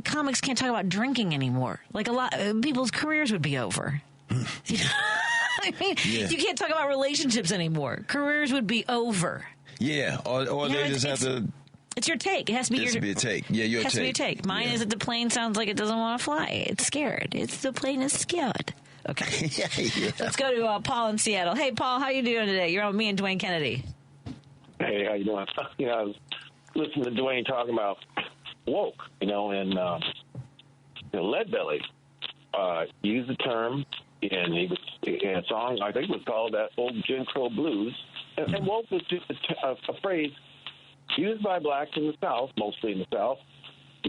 comics can't talk about drinking anymore. Like a lot people's careers would be over. I mean, you can't talk about relationships anymore. Careers would be over. Yeah, or they just have to. It's your take. It has to be a take. Yeah, your take. It has to be a take. Mine is that the plane sounds like it doesn't want to fly. It's scared. The plane is scared. Okay. Yeah. Let's go to Paul in Seattle. Hey, Paul, how you doing today? You're on with me and Dwayne Kennedy. Hey, how you doing? I was listening to Dwayne talking about woke, and Leadbelly used the term, and he was in a song, I think it was called that old Jim Crow Blues, and woke was just a phrase used by blacks in the South, mostly in the South,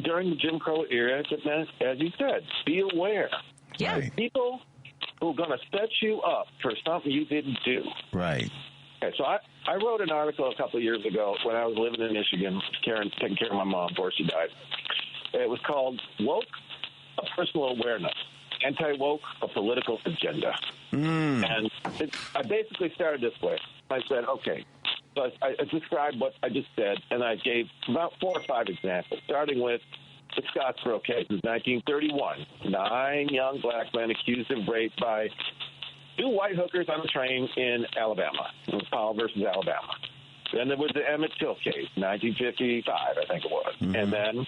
during the Jim Crow era that meant, as you said, be aware. Yeah. Right. People who are going to set you up for something you didn't do. Right. Okay, so I wrote an article a couple of years ago when I was living in Michigan, taking care of my mom before she died. It was called Woke, a Personal Awareness, Anti-Woke, a Political Agenda. And I basically started this way. I said, okay, so I described what I just said, and I gave about 4 or 5 examples, starting with the Scottsboro case of 1931. 9 young black men accused of rape by 2 white hookers on a train in Alabama. It was Powell versus Alabama. Then there was the Emmett Till case, 1955, I think it was. And then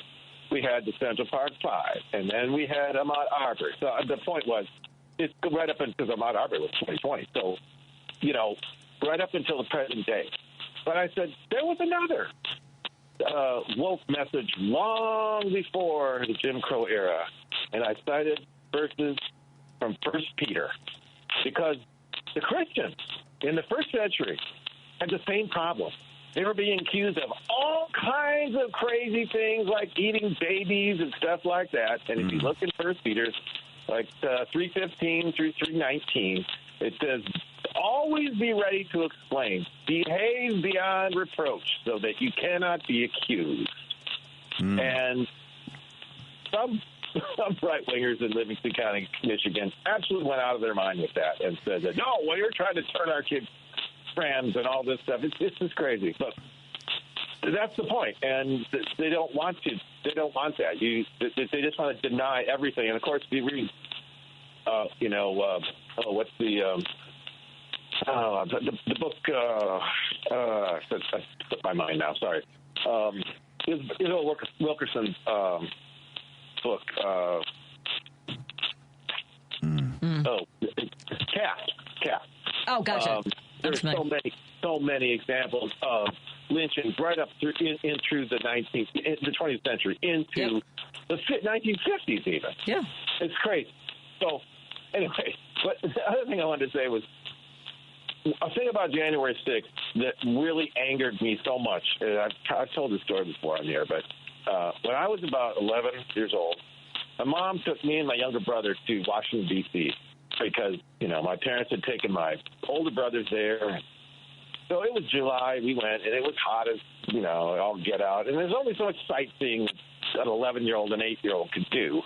we had the Central Park 5. And then we had Ahmaud Arbery. So the point was, it's right up until Ahmaud Arbery was 2020. So, right up until the present day. But I said, there was another woke message long before the Jim Crow era. And I cited verses from 1 Peter. Because the Christians in the first century had the same problem. They were being accused of all kinds of crazy things like eating babies and stuff like that. And if you look in 1 Peter, like 3:15 through 3:19, it says, always be ready to explain. Behave beyond reproach so that you cannot be accused. And some right-wingers in Livingston County, Michigan, absolutely went out of their mind with that and said that, no, well, you're trying to turn our kids trans and all this stuff. It's just crazy. But that's the point. And they don't want to. They don't want that. They just want to deny everything. And, of course, if you read, what's the book, I slipped my mind now, sorry. Wilkerson's book, Caste. Oh, gotcha. There's so many examples of lynchings right up through the 20th century, into the 1950s even. Yeah. It's crazy. So, anyway, but the other thing I wanted to say was, a thing about January 6th that really angered me so much, and I've told this story before on the air, but when I was about 11 years old, my mom took me and my younger brother to Washington, D.C., because, my parents had taken my older brothers there. So it was July, we went, and it was hot as, all get out. And there's only so much sightseeing an 11-year-old and 8-year-old could do.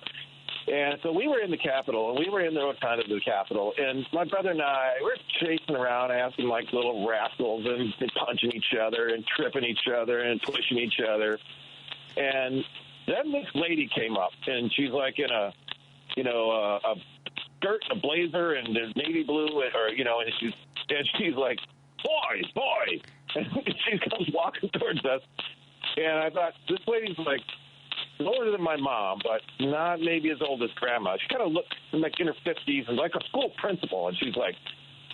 And so we were in the Capitol, and we were in the rotunda of the Capitol, and my brother and I were chasing around, acting like little rascals, and punching each other, and tripping each other, and pushing each other. And then this lady came up, and she's like in a skirt, a blazer, and a navy blue, and she's like, boys, and she comes walking towards us, and I thought, this lady's like older than my mom, but not maybe as old as grandma. She kind of looked like in her 50s and like a school principal, and she's like,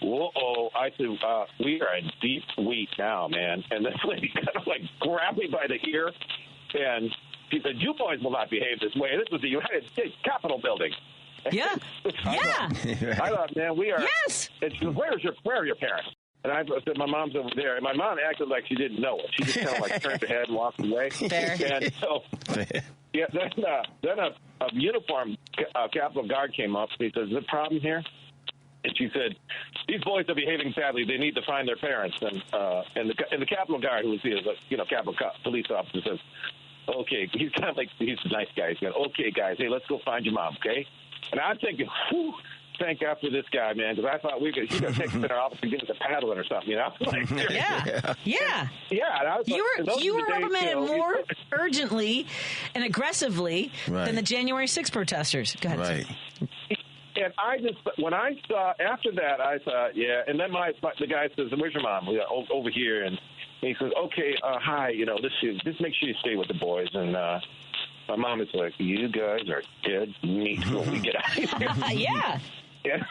whoa. I said, we are in deep wheat now, man. And this lady kind of like grabbed me by the ear, and she said, you boys will not behave this way. This was the United States Capitol building. Yeah. I thought, man, we are. Yes. And she goes, where are your parents? And I said, my mom's over there. And my mom acted like she didn't know it. She just kind of like turned her head and walked away. Fair. And so, then a uniformed Capitol Guard came up, and he says, is there a problem here? And she said, these boys are behaving badly. They need to find their parents. And the Capitol Guard, who was the Capitol police officer, says, okay, he's kind of like, he's a nice guy. He's going, okay, guys, hey, let's go find your mom, okay? And I'm thinking, whew, thank God for this guy, man, because I thought he could take us in our office and give us a paddling or something, Like, yeah. And I was you were reprimanded more urgently and aggressively than the January 6th protesters. Go ahead. Right. And when I saw, after that, I thought, and then the guy says, where's your mom? Over here. And he says, okay, hi, just make sure you stay with the boys. And my mom is like, you guys are dead meat when we get out of here. Yeah.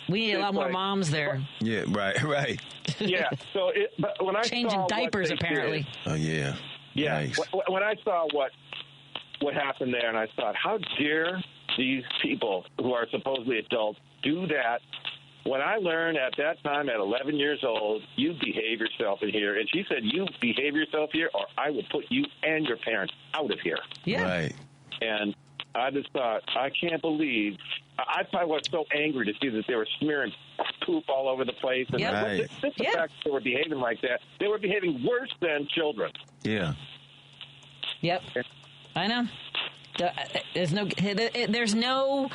We need a lot more moms there. Yeah, right. Yeah. So, but when I changing saw diapers, apparently. Oh yeah. Yeah. Nice. When I saw what happened there, and I thought, how dare these people who are supposedly adults do that? When I learned at that time, at 11 years old, you behave yourself in here. And she said, you behave yourself here, or I will put you and your parents out of here. Yeah. Right. And I just thought, I can't believe. I probably was so angry to see that they were smearing poop all over the place. And Right. just the fact that they were behaving like that, they were behaving worse than children. Yeah. Yep. I know. There's no.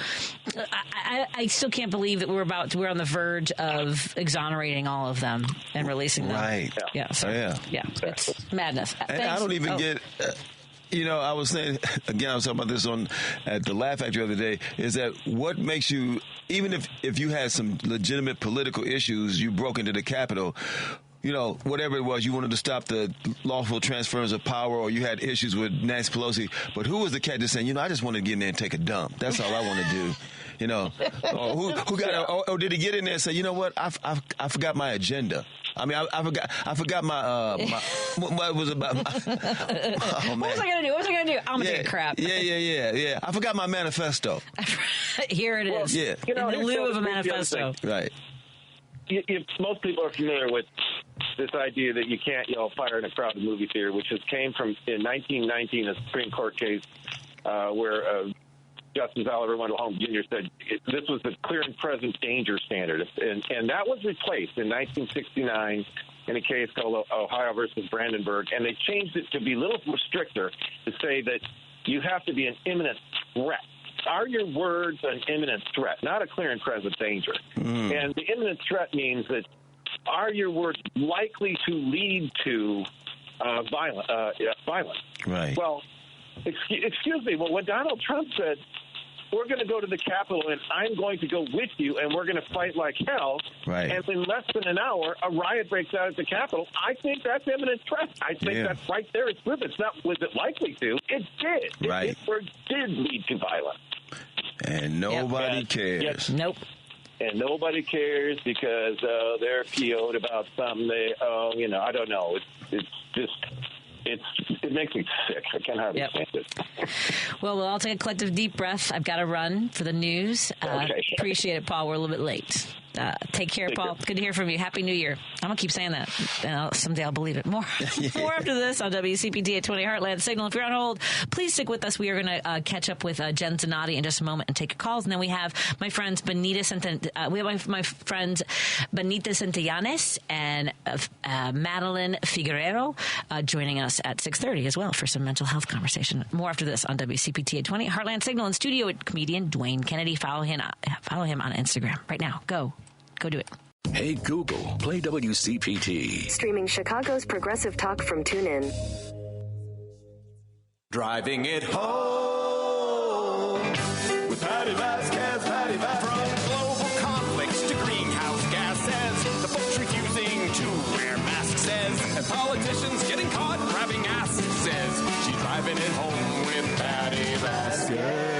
I still can't believe that we're on the verge of exonerating all of them and releasing them. Right. Yeah. So, yeah. It's madness. And I don't even get. I was saying again. I was talking about this at the Laugh Factory the other day. Is that what makes you? Even if you had some legitimate political issues, you broke into the Capitol. Whatever it was, you wanted to stop the lawful transference of power, or you had issues with Nancy Pelosi. But who was the cat just saying, I just want to get in there and take a dump. That's all I want to do. Or who got? Or did he get in there and say, you know what? I forgot my agenda. I mean, I forgot my what was about. Oh, man. What was I gonna do? I'm gonna take a crap. Yeah. I forgot my manifesto. Here it is. Yeah. In lieu of a manifesto. Right. Most people are familiar with this idea that you can't yell fire in a crowded movie theater, which came from in 1919, a Supreme Court case where Justice Oliver Wendell Holmes Jr. said this was the clear and present danger standard, and that was replaced in 1969 in a case called Ohio versus Brandenburg, and they changed it to be a little more stricter to say that you have to be an imminent threat. Are your words an imminent threat, not a clear and present danger? And the imminent threat means that are your words likely to lead to violence? Right. Well, excuse me. Well, when Donald Trump said, we're going to go to the Capitol and I'm going to go with you and we're going to fight like hell. Right. And in less than an hour, a riot breaks out at the Capitol. I think that's imminent threat. I think that's right there. It's proof. It's not, was it likely to? It did. Right. It did lead to violence. And nobody cares. Yes. Nope. And nobody cares because they're PO'd about something. I don't know. It makes me sick. I can't hardly stand it. Well, we'll all take a collective deep breath. I've got to run for the news. Okay. Appreciate it, Paul. We're a little bit late. Take care, Paul. Good to hear from you. Happy New Year. I'm going to keep saying that. Someday I'll believe it. More after this on WCPT at 20 Heartland Signal. If you're on hold, please stick with us. We are going to catch up with Jen Zanotti in just a moment and take your calls. And then we have my friends Benita Santillenas and Madeline Figueroa joining us at 6:30 as well for some mental health conversation. More after this on WCPT at 20 Heartland Signal. In studio with comedian Dwayne Kennedy. Follow him on Instagram right now. Go do it. Hey, Google, play WCPT. Streaming Chicago's progressive talk from TuneIn. Driving it home with Patti Vasquez, Patti Vasquez. From global conflicts to greenhouse gases, the folks refusing to wear masks says, and politicians getting caught grabbing asses says, she's driving it home with Patti Vasquez.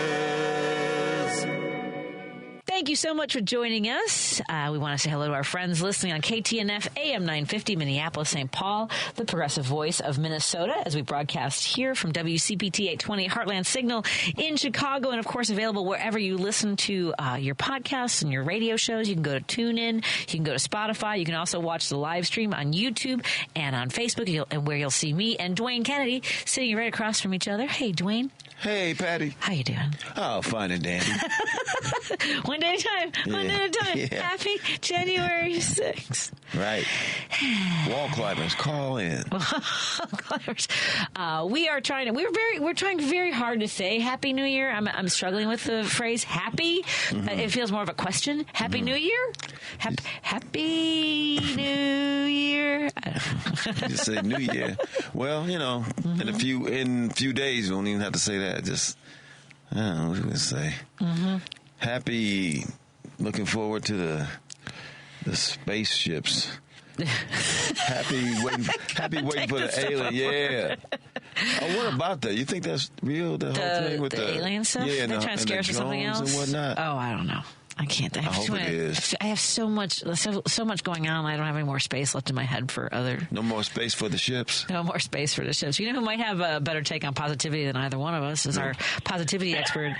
Thank you so much for joining us. We want to say hello to our friends listening on KTNF AM 950 Minneapolis, St. Paul, the progressive voice of Minnesota, as we broadcast here from WCPT 820 Heartland Signal in Chicago, and of course available wherever you listen to your podcasts and your radio shows. You can go to TuneIn, you can go to Spotify, you can also watch the live stream on YouTube and on Facebook, and where you'll see me and Dwayne Kennedy sitting right across from each other. Hey, Dwayne. Hey, Patty. How you doing? Oh, fine and dandy. One day at a time. One day at a time. Yeah. Happy January 6th. Right. Wall climbers, call in. We're trying very hard to say Happy New Year. I'm struggling with the phrase happy. It feels more of a question. Happy New Year? Happy New Year? I don't know. You say New Year. Well, in a few days we won't even have to say that. Just I don't know what we say. Happy, looking forward to the spaceships. happy waiting for the alien. Yeah. Oh, what about that? You think that's real? The whole thing with the alien stuff? Yeah, they're trying to scare us with something else and whatnot. Oh, I don't know. I can't. I hope it is. I have so much going on. I don't have any more space left in my head for other. No more space for the ships. No more space for the ships. You know who might have a better take on positivity than either one of us is our positivity expert,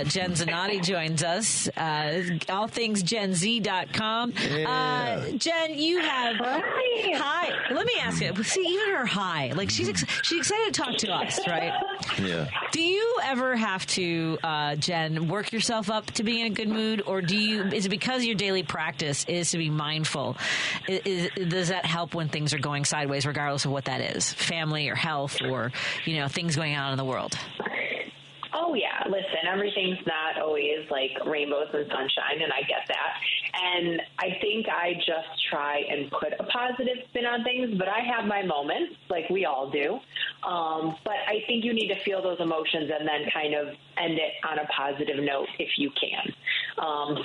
Jen Zanotti joins us. allthingsgenz.com. Yeah. Jen, you have hi. Let me ask you. See, even her hi, like she's excited to talk to us, right? Yeah. Do you ever have to, Jen, work yourself up to be in a good mood, or is it because your daily practice is to be mindful? Does that help when things are going sideways, regardless of what that is, family or health or, things going on in the world? Oh, yeah. Listen, everything's not always like rainbows and sunshine, and I get that. And I think I just try and put a positive spin on things, but I have my moments, like we all do. But I think you need to feel those emotions and then kind of end it on a positive note if you can.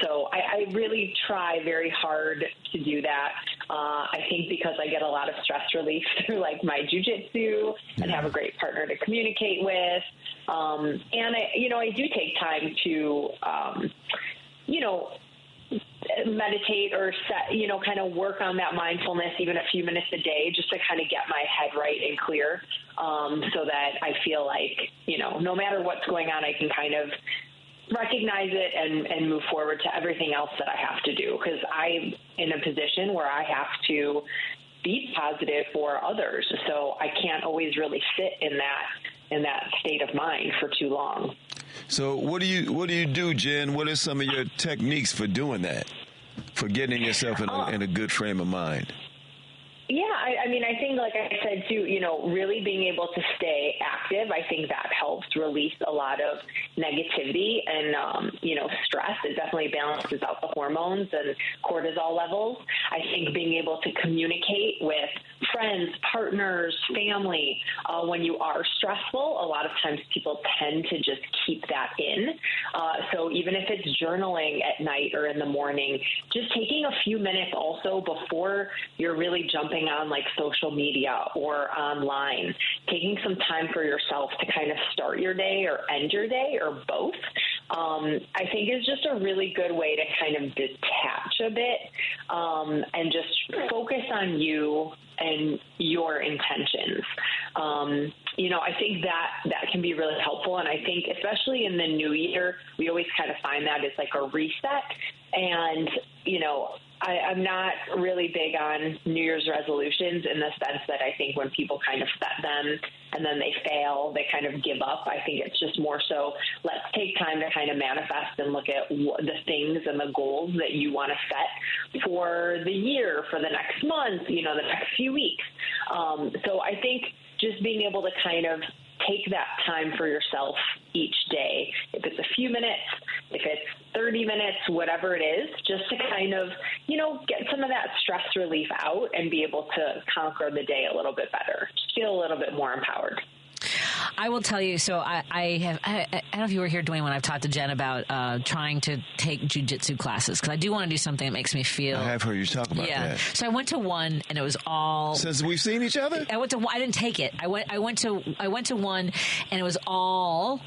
So I really try very hard to do that. I think because I get a lot of stress relief through like my jiu-jitsu and have a great partner to communicate with. And I do take time to, meditate or set, kind of work on that mindfulness, even a few minutes a day, just to kind of get my head right and clear, so that I feel like, no matter what's going on, I can kind of recognize it and move forward to everything else that I have to do. Because I'm in a position where I have to be positive for others. So I can't always really sit in that state of mind for too long. So what do you do, Jen? What are some of your techniques for doing that, for getting yourself in a good frame of mind? Yeah, I think, like I said, too, really being able to stay active, I think that helps release a lot of negativity and, stress. It definitely balances out the hormones and cortisol levels. I think being able to communicate with friends, partners, family, when you are stressful, a lot of times people tend to just keep that in. So even if it's journaling at night or in the morning, just taking a few minutes also before you're really jumping on like social media or online, taking some time for yourself to kind of start your day or end your day or both, I think is just a really good way to kind of detach a bit and just focus on you and your intentions. I think that can be really helpful. And I think especially in the new year, we always kind of find that it's like a reset. And, I'm not really big on New Year's resolutions in the sense that I think when people kind of set them and then they fail, they kind of give up. I think it's just more so let's take time to kind of manifest and look at the things and the goals that you want to set for the year, for the next month, the next few weeks. So I think just being able to kind of take that time for yourself each day, if it's a few minutes, if it's 30 minutes, whatever it is, just to kind of, get some of that stress relief out and be able to conquer the day a little bit better, just feel a little bit more empowered. I will tell you, so I don't know if you were here, Dwayne, when I've talked to Jen about trying to take jiu-jitsu classes, because I do want to do something that makes me feel... I have heard you talk about that. So I went to one, and it was all... Since we've seen each other? I didn't take it. I went to one, and it was all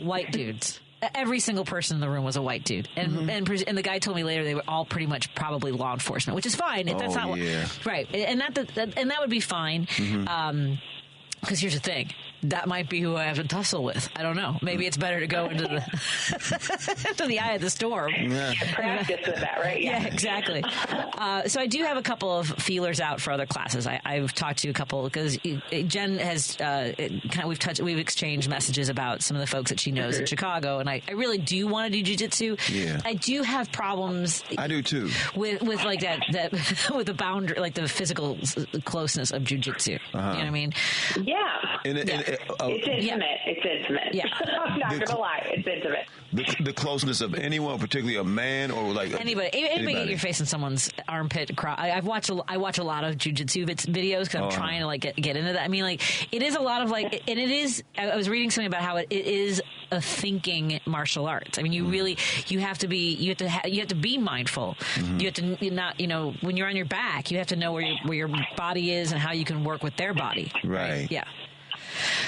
white dudes. Every single person in the room was a white dude, and the guy told me later they were all pretty much probably law enforcement, which is fine. That's not right, and that would be fine. Because here's the thing. That might be who I have to tussle with. I don't know. Maybe it's better to go into the to the eye of the storm. Yeah, practice with that, right? Yeah, exactly. So I do have a couple of feelers out for other classes. I've talked to a couple because Jen has we've exchanged messages about some of the folks that she knows in Chicago, and I really do want to do jiu-jitsu. Yeah. I do have problems. I do too. With like that with the boundary, like the physical closeness of jiu-jitsu. You know what I mean? Yeah. It's intimate. It's intimate. Yeah. I'm not going to lie. It's intimate. The closeness of anyone, particularly a man or like anybody get your face in someone's armpit. I watch a lot of jiu-jitsu videos because I'm trying to like get into that. I mean, like it is a lot of like, and it is. I was reading something about how it is a thinking martial arts. I mean, you have to be mindful. Mm-hmm. You have to not, when you're on your back, you have to know where your body is and how you can work with their body. Right? Yeah.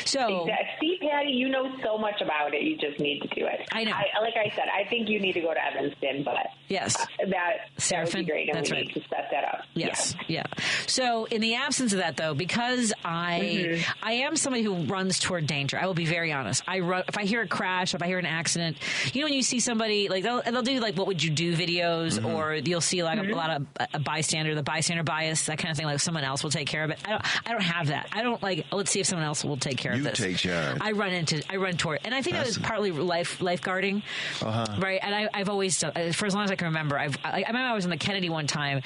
So, see, Patty, you know so much about it. You just need to do it. I know. Like I said, I think you need to go to Evanston, but yes, that would be great, and that's we right. need to set that up. Yes, yeah. So in the absence of that, though, because I am somebody who runs toward danger, I will be very honest. I run if I hear a crash, if I hear an accident. You know, when you see somebody like they'll do like what would you do videos, or you'll see like a lot of the bystander bias, that kind of thing. Like someone else will take care of it. I don't have that. I don't like. Let's see if someone else will take care of this. You take charge. I run toward, and I think that was partly lifeguarding, right? And I've always done, for as long as I can remember. I remember I was in the Kennedy one time,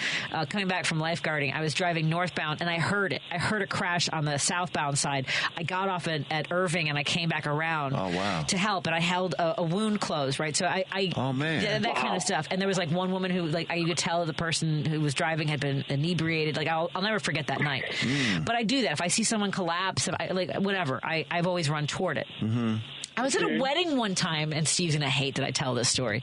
coming back from lifeguarding. I was driving northbound, and I heard it. I heard a crash on the southbound side. I got off at Irving, and I came back around to help, and I held a wound closed, right? So I that kind of stuff. And there was like one woman who you could tell the person who was driving had been inebriated. Like I'll never forget that night. But I do that if I see someone collapse, whatever. I've always run toward it. I was at a wedding one time, and Steve's going to hate that I tell this story.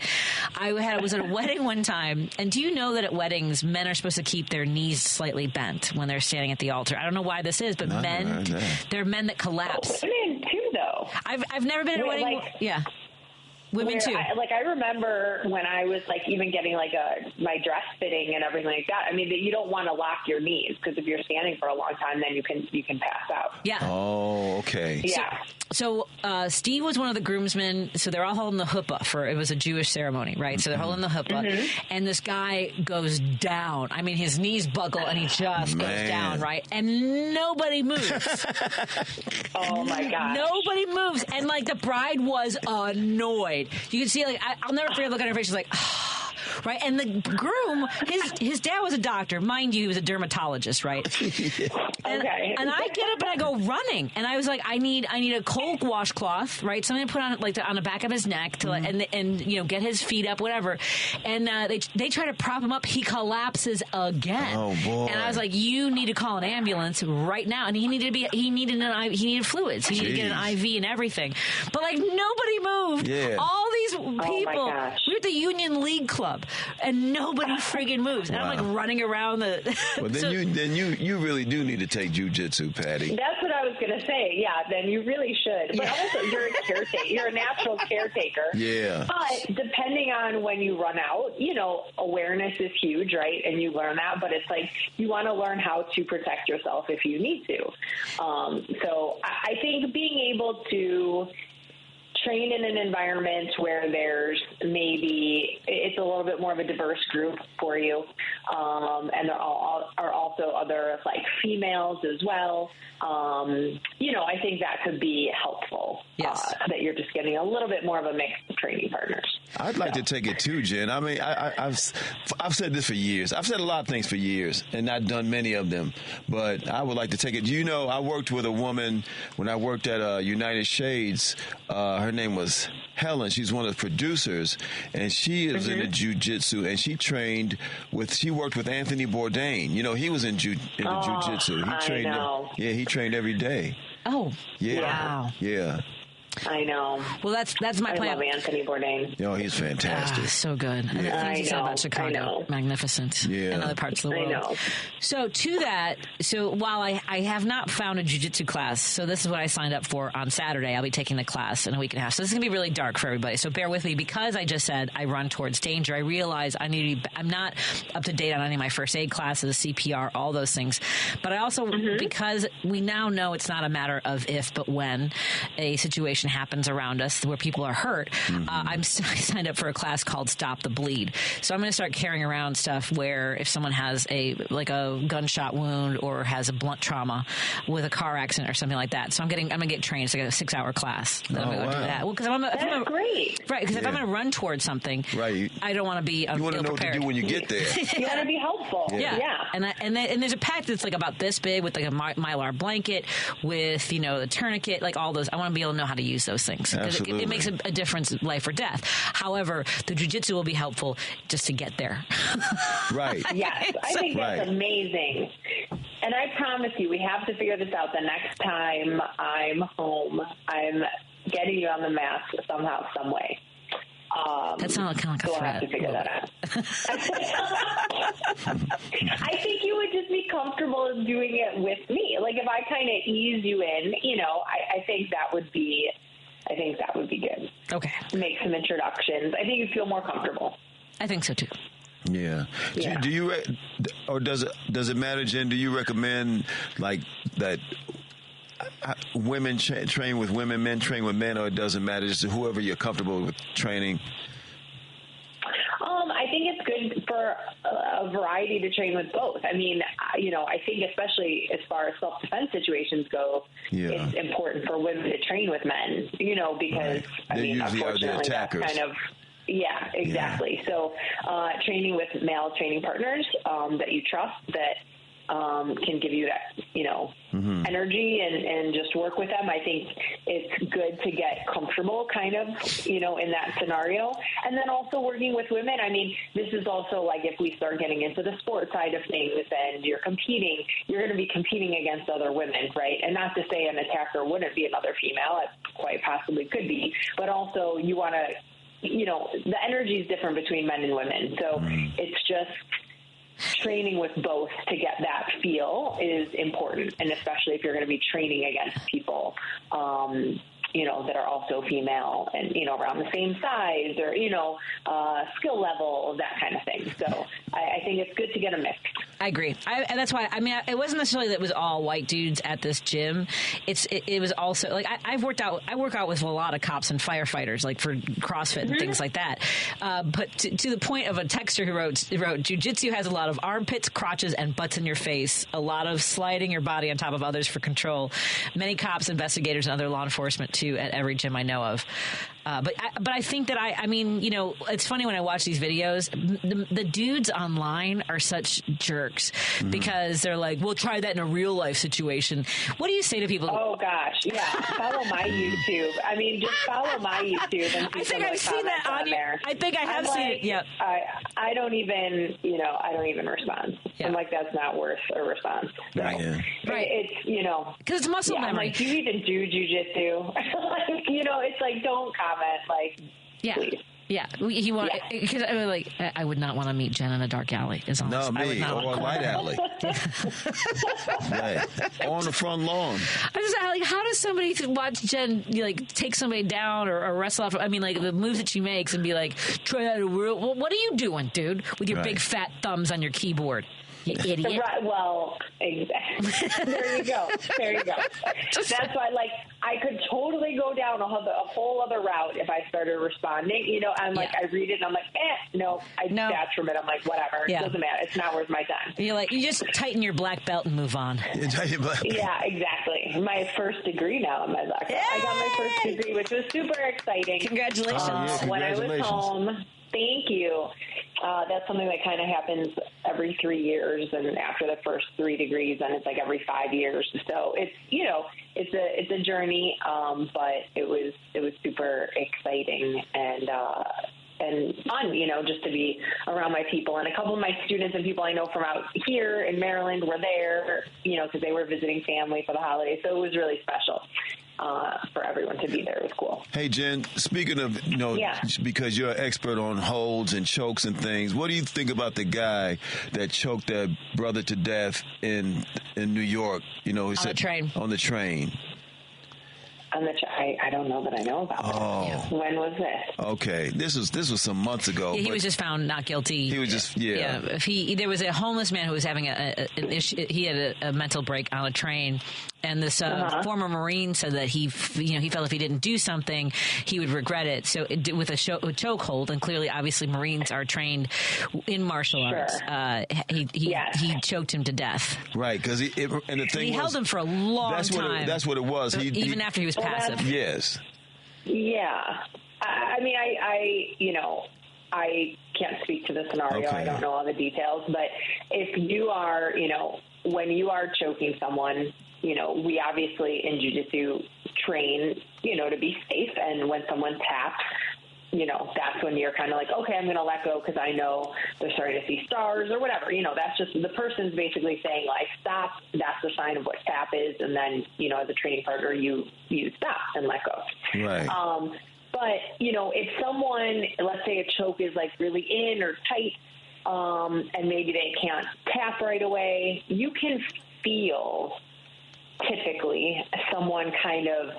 I was at a wedding one time, and do you know that at weddings, men are supposed to keep their knees slightly bent when they're standing at the altar? I don't know why this is, but there are men that collapse. Women too, though. I've never been at a wedding. Women too. I remember when I was even getting my dress fitting and everything like that. I mean, you don't want to lock your knees because if you're standing for a long time, then you can pass out. Yeah. Oh, okay. Yeah. So Steve was one of the groomsmen. So they're all holding the huppah it was a Jewish ceremony, right? So they're holding the huppah, and this guy goes down. I mean, his knees buckle, and he just goes down, right? And nobody moves. Oh my gosh. Nobody moves, and the bride was annoyed. You can see, I'll never forget the look on her face. She's like, right? And the groom, his dad was a doctor. Mind you, he was a dermatologist, right? And I get up and I go running. And I was like, I need a cold washcloth, right? Something to put on on the back of his neck to and get his feet up, whatever. And they try to prop him up. He collapses again. Oh boy. And I was like, you need to call an ambulance right now. And he needed fluids. He needed to get an IV and everything. But nobody moved. Yeah. All these people. gosh. We were at the Union League Club, and nobody friggin' moves. And I'm running around the. Well, then you really do need to take jujitsu, Patty. That's what I was going to say. Yeah, then you really should. But also, you're a caretaker. You're a natural caretaker. Yeah. But depending on when you run out, awareness is huge, right? And you learn that. But it's you want to learn how to protect yourself if you need to. So I think being able to train in an environment where there's it's a little bit more of a diverse group for you, and there are also other females as well. I think that could be helpful. Yes. That you're just getting a little bit more of a mix of training partners. I'd like to take it too, Jen. I mean, I've said this for years. I've said a lot of things for years, and not done many of them. But I would like to take it. I worked with a woman when I worked at United Shades. Her name was Helen. She's one of the producers, and she was into jiu-jitsu, and she worked with Anthony Bourdain. He was into jiu-jitsu. He trained. I know. He trained every day. Oh, yeah. Wow. Yeah. I know. Well, that's my plan. I love Anthony Bourdain. He's fantastic. So good. And the things he said about Chicago, magnificent. Yeah. And other parts of the world. I know. So to that, while I have not found a jiu-jitsu class, so this is what I signed up for on Saturday. I'll be taking the class in a week and a half. So this is going to be really dark for everybody. So bear with me because I just said I run towards danger. I realize I'm not up to date on any of my first aid classes, CPR, all those things. But I also, because we now know it's not a matter of if, but when a situation happens around us where people are hurt, I signed up for a class called Stop the Bleed. So I'm going to start carrying around stuff where if someone has a gunshot wound or has a blunt trauma with a car accident or something like that. So I'm going to get trained. It's like a 6-hour class. That I'm going to go do that. Well, that's great. Right, because if I'm going to run towards something, right, I don't want to be you want to know what to do when you get there. You want to be helpful. Yeah. And there's a pack that's about this big with a mylar blanket with the tourniquet, all those. I want to be able to know how to use those things because it makes a difference, life or death. However, the jiu-jitsu will be helpful just to get there. Right. Yes, I think that's amazing. And I promise you, we have to figure this out. The next time I'm home, I'm getting you on the mat somehow, some way. That sounds kind of like a so threat. We'll have to figure that out. I think you would just be comfortable doing it with me. Like if I kind of ease you in, I think that would be good. Okay. Make some introductions. I think you'd feel more comfortable. I think so too. Yeah. Do you or does it matter, Jen? Do you recommend like that women train with women, men train with men, or it doesn't matter? Just whoever you're comfortable with training. I think it's good for a variety to train with both. I mean, I think especially as far as self-defense situations go, it's important for women to train with men, because, unfortunately, that's kind of, yeah, exactly. Yeah. So training with male training partners that you trust, that can give you that, energy and just work with them. I think it's good to get comfortable kind of, in that scenario. And then also working with women. I mean, this is also like if we start getting into the sport side of things and you're going to be competing against other women, right? And not to say an attacker wouldn't be another female. It quite possibly could be. But also you want to, the energy is different between men and women. So it's just training with both to get that feel is important, and especially if you're going to be training against people, that are also female and, around the same size or, skill level, that kind of thing. So I think it's good to get a mix. I agree. And that's why, it wasn't necessarily that it was all white dudes at this gym. It was also like I work out with a lot of cops and firefighters, like for CrossFit and things like that. But to the point of a texter who wrote, jiu-jitsu has a lot of armpits, crotches, and butts in your face. A lot of sliding your body on top of others for control. Many cops, investigators, and other law enforcement too at every gym I know of. But I think that it's funny when I watch these videos, the dudes online are such jerks because they're like, we'll try that in a real life situation. What do you say to people? Oh gosh. Yeah. Follow my YouTube. Just follow my YouTube. And I think I've seen that on there. I think I have seen it. Yeah. I don't even, respond. Yeah. I'm like, that's not worth a response. So right. Yeah. It's, because it's muscle memory. I'm like, do you even do jujitsu? It's like, don't comment. Like, yeah. Please. Yeah, because I would not want to meet Jen in a dark alley. Is honest. No, me or a light alley. Right. On the front lawn. I just like, how does somebody watch Jen take somebody down or wrestle off? The moves that she makes and be like, try that in a real. Well, what are you doing, dude? With your big fat thumbs on your keyboard. You idiot. Well, exactly. There you go. That's why, I could totally go down a whole other route if I started responding. I'm like, I read it and I'm like, no, I detach from it. I'm like, whatever. It doesn't matter. It's not worth my time. You're like, you just tighten your black belt and move on. Yeah, exactly. My first degree now in my black belt. I got my first degree, which was super exciting. Congratulations. When I was home. Thank you. That's something that kind of happens every 3 years, and after the first 3 degrees, then it's like every 5 years. So it's it's a journey, but it was super exciting and fun, just to be around my people. And a couple of my students and people I know from out here in Maryland were there, because they were visiting family for the holidays. So it was really special. For everyone to be there. It was cool. Hey, Jen, speaking of, because you're an expert on holds and chokes and things, what do you think about the guy that choked that brother to death in New York? On the train. On the train. I don't know that I know about that. When was this? Okay, this was some months ago. Yeah, he was just found not guilty. He was just there was a homeless man who was having an issue. He had a mental break on a train, and this former Marine said that he felt if he didn't do something, he would regret it. So with a chokehold, and clearly, obviously, Marines are trained in martial arts. He choked him to death. Right, because he held him for a long time. That's what it was. Even after he was passive. Yes. Yeah. I can't speak to the scenario. Okay. I don't know all the details. But if you are, when you are choking someone, we obviously in jiu-jitsu train, to be safe. And when someone taps, that's when you're kind of like, okay, I'm going to let go because I know they're starting to see stars or whatever. That's just the person's basically saying, like, stop. That's the sign of what tap is. And then, as a training partner, you stop and let go. Right. But, if someone, let's say a choke is like really in or tight, and maybe they can't tap right away, you can feel typically someone kind of,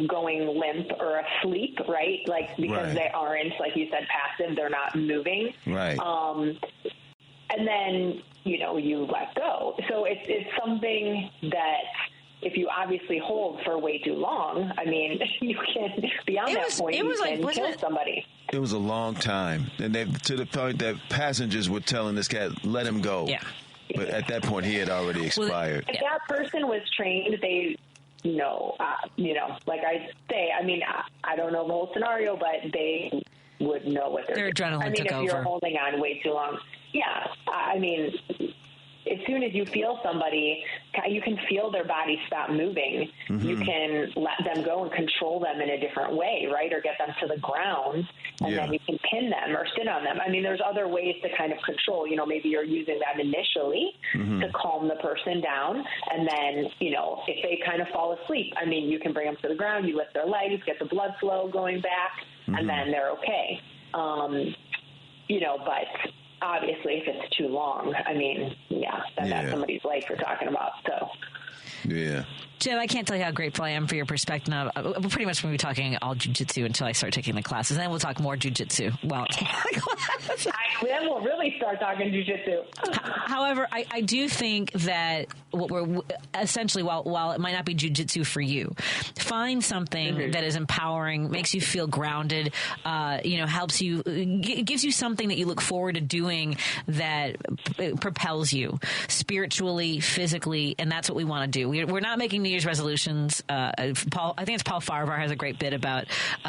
going limp or asleep, right? Like, because they aren't, like you said, passive, they're not moving. Right. And then, you let go. So it's something that if you obviously hold for way too long, I mean, you can, beyond that point, you can kill somebody. It was a long time. And to the point that passengers were telling this cat, let him go. Yeah. But at that point, he had already expired. If that person was trained, they, like I say, I mean, I don't know the whole scenario, but they would know what their adrenaline took over. If you're holding on way too long, I mean, as soon as you feel somebody, you can feel their body stop moving. You can let them go and control them in a different way, right? Or get them to the ground, and then you can pin them or sit on them. I mean, there's other ways to kind of control. Maybe you're using that initially to calm the person down, and then, if they kind of fall asleep, I mean, you can bring them to the ground, you lift their legs, get the blood flow going back, and then they're okay. But obviously, if it's too long, I mean, then that's somebody's life you're talking about. So, yeah. Jen, I can't tell you how grateful I am for your perspective. Pretty much when we're talking all jiu-jitsu until I start taking the classes. And then we'll talk more jiu-jitsu. Well, then we'll really start talking jiu-jitsu. However, I do think that what we're essentially, while it might not be jiu-jitsu for you, find something that is empowering, makes you feel grounded, helps you, gives you something that you look forward to doing that propels you spiritually, physically, and that's what we want to do. We're not making New Year's resolutions. Paul, I think it's Paul Farvar has a great bit about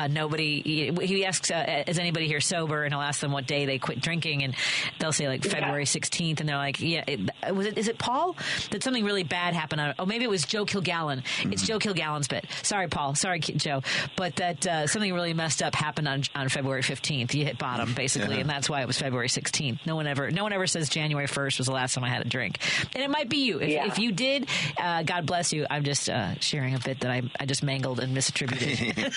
nobody. He asks, "Is anybody here sober?" And he'll ask them what day they quit drinking, and they'll say like February 16th, and they're like, "Yeah, is it Paul that something really bad happened?" Oh, maybe it was Joe Kilgallen. It's Joe Kilgallen's bit. Sorry, Paul. Sorry, Joe, but that something really messed up happened on February 15th. You hit bottom basically, and that's why it was February 16th. No one ever says January 1st was the last time I had a drink, and it might be you. If you did, God bless you. I'm just sharing a bit that I just mangled and misattributed.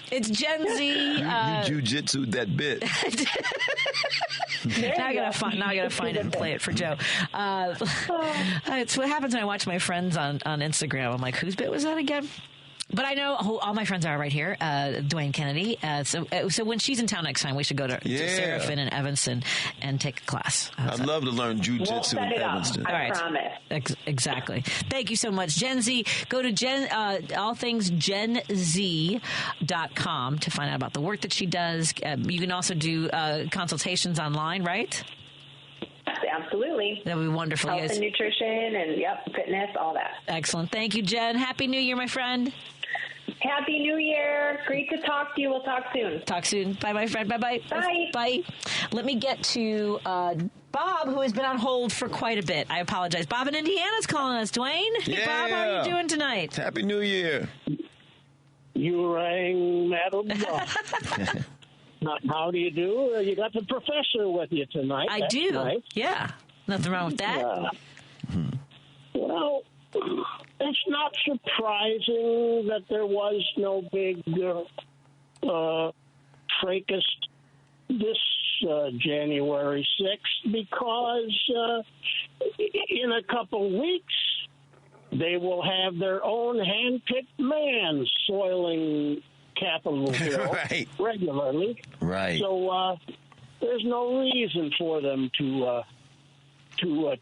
It's Gen Z. You jiu-jitsu that bit. Now I gotta find it and play it for Joe. It's what happens when I watch my friends on Instagram. I'm like, whose bit was that again? But I know who all my friends are right here. Dwayne Kennedy. So when she's in town next time, we should go to Seraphin and Evanston and take a class. I'd love to learn jiu-jitsu in Evanston. I promise. Exactly. Thank you so much. Gen Z. Go to allthingsgenz.com to find out about the work that she does. You can also do consultations online, right? Absolutely. That would be wonderful. Health and nutrition and fitness, all that. Excellent. Thank you, Jen. Happy New Year, my friend. Happy New Year. Great to talk to you. We'll talk soon. Talk soon. Bye, my friend. Bye-bye. Bye. Bye. Let me get to Bob, who has been on hold for quite a bit. I apologize. Bob in Indiana's calling us. Dwayne? Hey, Bob, how are you doing tonight? Happy New Year. You rang Madeline. How do you do? You got the professor with you tonight. I do. Nice. Yeah. Nothing wrong with that. Well, it's not surprising that there was no big fracas this January 6th because in a couple weeks they will have their own hand-picked man soiling Capitol Hill regularly. Right. So there's no reason for them to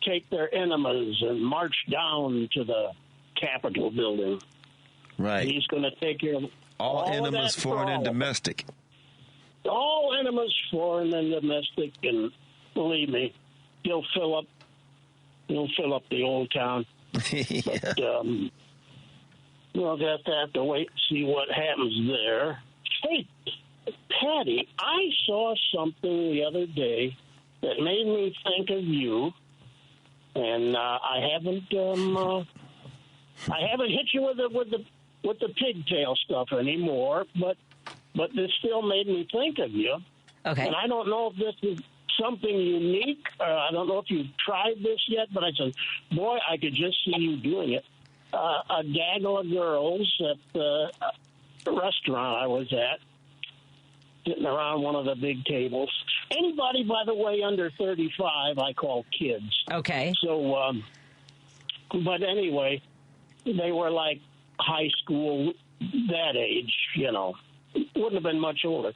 take their enemas and march down to the Capitol building. Right. He's going to take care of all enemas, foreign and domestic. All enemas, foreign and domestic, and believe me, he'll fill up the old town. But, we'll have to wait and see what happens there. Hey, Patty, I saw something the other day that made me think of you, and I haven't hit you with the pigtail stuff anymore, but this still made me think of you. Okay. And I don't know if this is something unique. I don't know if you've tried this yet, but I said, boy, I could just see you doing it. A gaggle of girls restaurant I was at, sitting around one of the big tables. Anybody, by the way, under 35, I call kids. Okay. So, but anyway, they were like high school, that age, wouldn't have been much older.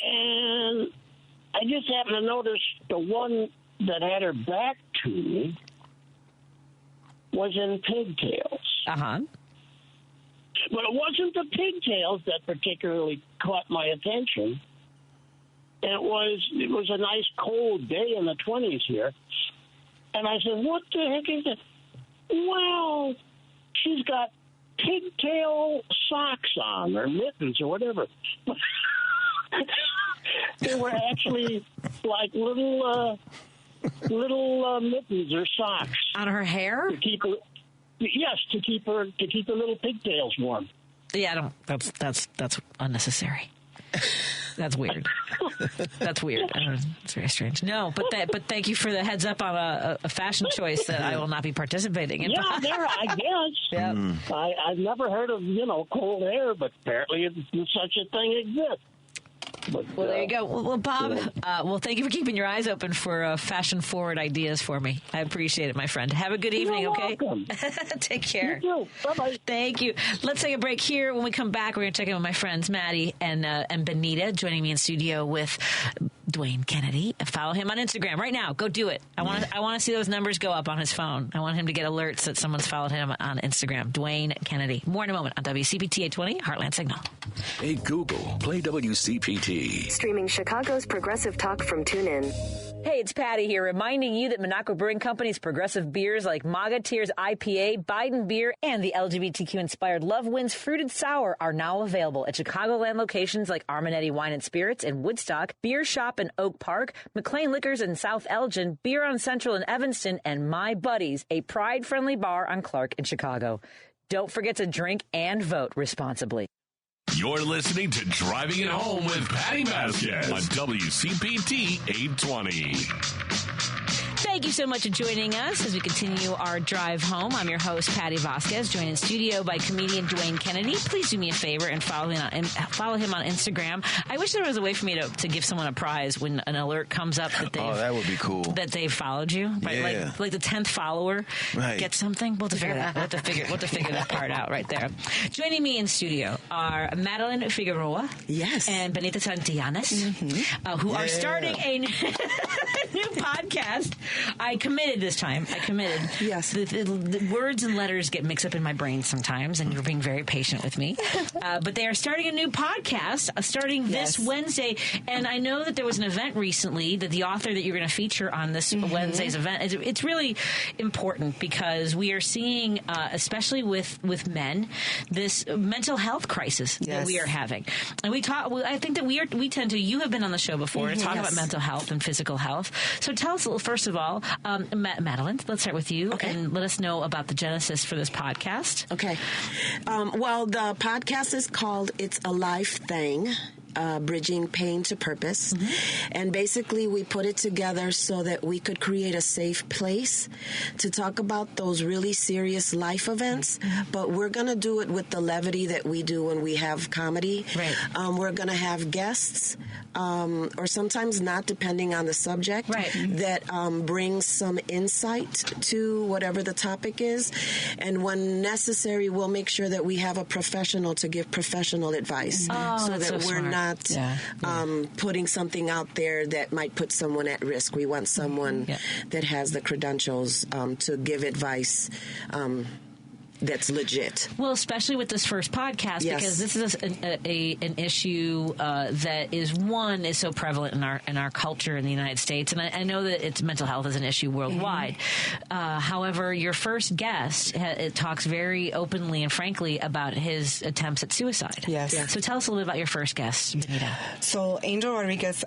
And I just happened to notice the one that had her back to me was in pigtails. Uh-huh. But it wasn't the pigtails that particularly caught my attention. It was a nice cold day in the 20s here. And I said, what the heck is it? Well, she's got pigtail socks on, or mittens, or whatever. They were actually like little mittens or socks on her hair to keep her. Yes, to keep her little pigtails warm. Yeah, that's unnecessary. That's weird. That's weird. I don't know. It's very strange. No, but thank you for the heads up on a fashion choice that I will not be participating in. Yeah, I guess. Yeah. I've never heard of cold hair, but apparently such a thing exists. But, well, there you go. Well, Bob, thank you for keeping your eyes open for fashion-forward ideas for me. I appreciate it, my friend. Have a good evening, You're okay? welcome. Take care. You too. Bye-bye. Thank you. Let's take a break here. When we come back, we're going to check in with my friends Maddie and Benita, joining me in studio with Dwayne Kennedy. Follow him on Instagram right now. Go do it. I want to see those numbers go up on his phone. I want him to get alerts that someone's followed him on Instagram. Dwayne Kennedy. More in a moment on WCPT 820, Heartland Signal. Hey, Google, play WCPT. Streaming Chicago's progressive talk from TuneIn. Hey, it's Patty here, reminding you that Monaco Brewing Company's progressive beers like Maga Tears IPA, Biden Beer, and the LGBTQ-inspired Love Wins Fruited Sour are now available at Chicagoland locations like Armanetti Wine and Spirits in Woodstock, Beer Shop in Oak Park, McLean Liquors in South Elgin, Beer on Central in Evanston, and My Buddies, a pride-friendly bar on Clark in Chicago. Don't forget to drink and vote responsibly. You're listening to Driving It Home with Patti Vasquez on WCPT 820. Thank you so much for joining us as we continue our drive home. I'm your host, Patti Vasquez, joined in studio by comedian Dwayne Kennedy. Please do me a favor and follow him on Instagram. I wish there was a way for me to give someone a prize when an alert comes up that that would be cool. That they've followed you. Right? Yeah. Like the 10th follower gets something. We'll have to figure that part out right there. Joining me in studio are Madeline Figueroa. Yes. And Benita Santillenas, who are starting a new podcast. I committed this time. Yes. The words and letters get mixed up in my brain sometimes, and you're being very patient with me. But they are starting a new podcast starting this Wednesday. And I know that there was an event recently that the author that you're going to feature on this Wednesday's event, it's really important because we are seeing, especially with men, this mental health crisis that we are having. And I think that we tend to, you have been on the show before to talk about mental health and physical health. So tell us, first of all, Madeline, let's start with you and let us know about the genesis for this podcast. Okay. Well, the podcast is called It's a Life Thing. Bridging Pain to Purpose. And basically we put it together so that we could create a safe place to talk about those really serious life events, but we're going to do it with the levity that we do when we have comedy. Right. We're going to have guests, or sometimes not, depending on the subject, that brings some insight to whatever the topic is. And when necessary, we'll make sure that we have a professional to give professional advice so that we're not putting something out there that might put someone at risk. We want someone that has the credentials to give advice that's legit. Well, especially with this first podcast, because this is an issue that is so prevalent in our culture in the United States, and I know that mental health is an issue worldwide. However, your first guest it talks very openly and frankly about his attempts at suicide. Yes. So tell us a little bit about your first guest, Benita. So Angel Rodriguez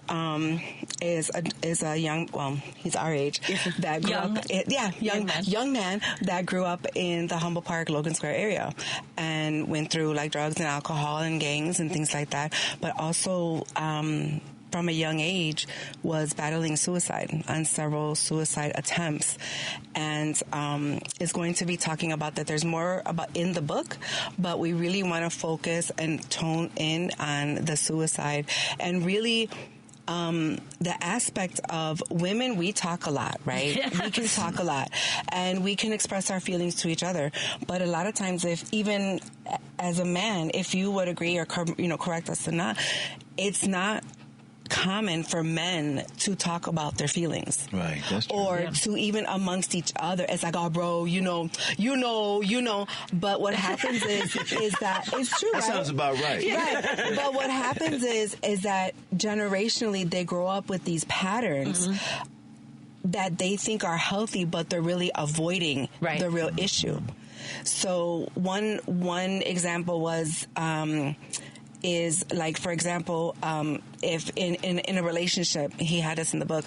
is a young, he's our age, that grew up, young man that grew up in the Humboldt Park, Logan Square area, and went through like drugs and alcohol and gangs and things like that, but also from a young age was battling suicide and several suicide attempts, and is going to be talking about that. There's more about in the book, but we really want to focus and tone in on the suicide and really the aspect of women. We talk a lot, right? Yes. We can talk a lot and we can express our feelings to each other, but a lot of times, if even as a man, if you would agree or correct us or not, it's not common for men to talk about their feelings. Right, that's true. Or to even amongst each other. It's like, oh, bro, you know. But what happens is that it's true, that right? sounds about right. Right. But what happens is that generationally they grow up with these patterns that they think are healthy, but they're really avoiding the real issue. So one example was is like, for example, if in a relationship, he had this in the book,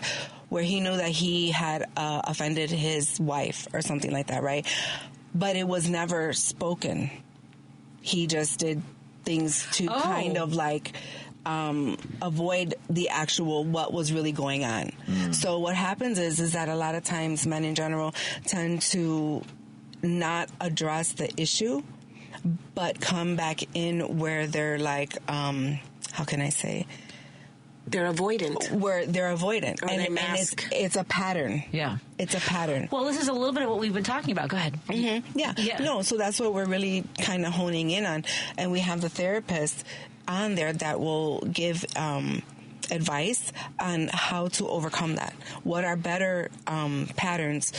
where he knew that he had offended his wife or something like that, right? But it was never spoken. He just did things to kind of like avoid the actual what was really going on. So what happens is that a lot of times men in general tend to not address the issue, but come back in where they're like, how can I say? They're avoidant. Where they're avoidant. Or and, they mask. And it's a pattern. Yeah. It's a pattern. Well, this is a little bit of what we've been talking about. Go ahead. Mm-hmm. Yeah. No, so that's what we're really kind of honing in on. And we have the therapist on there that will give advice on how to overcome that. What are better patterns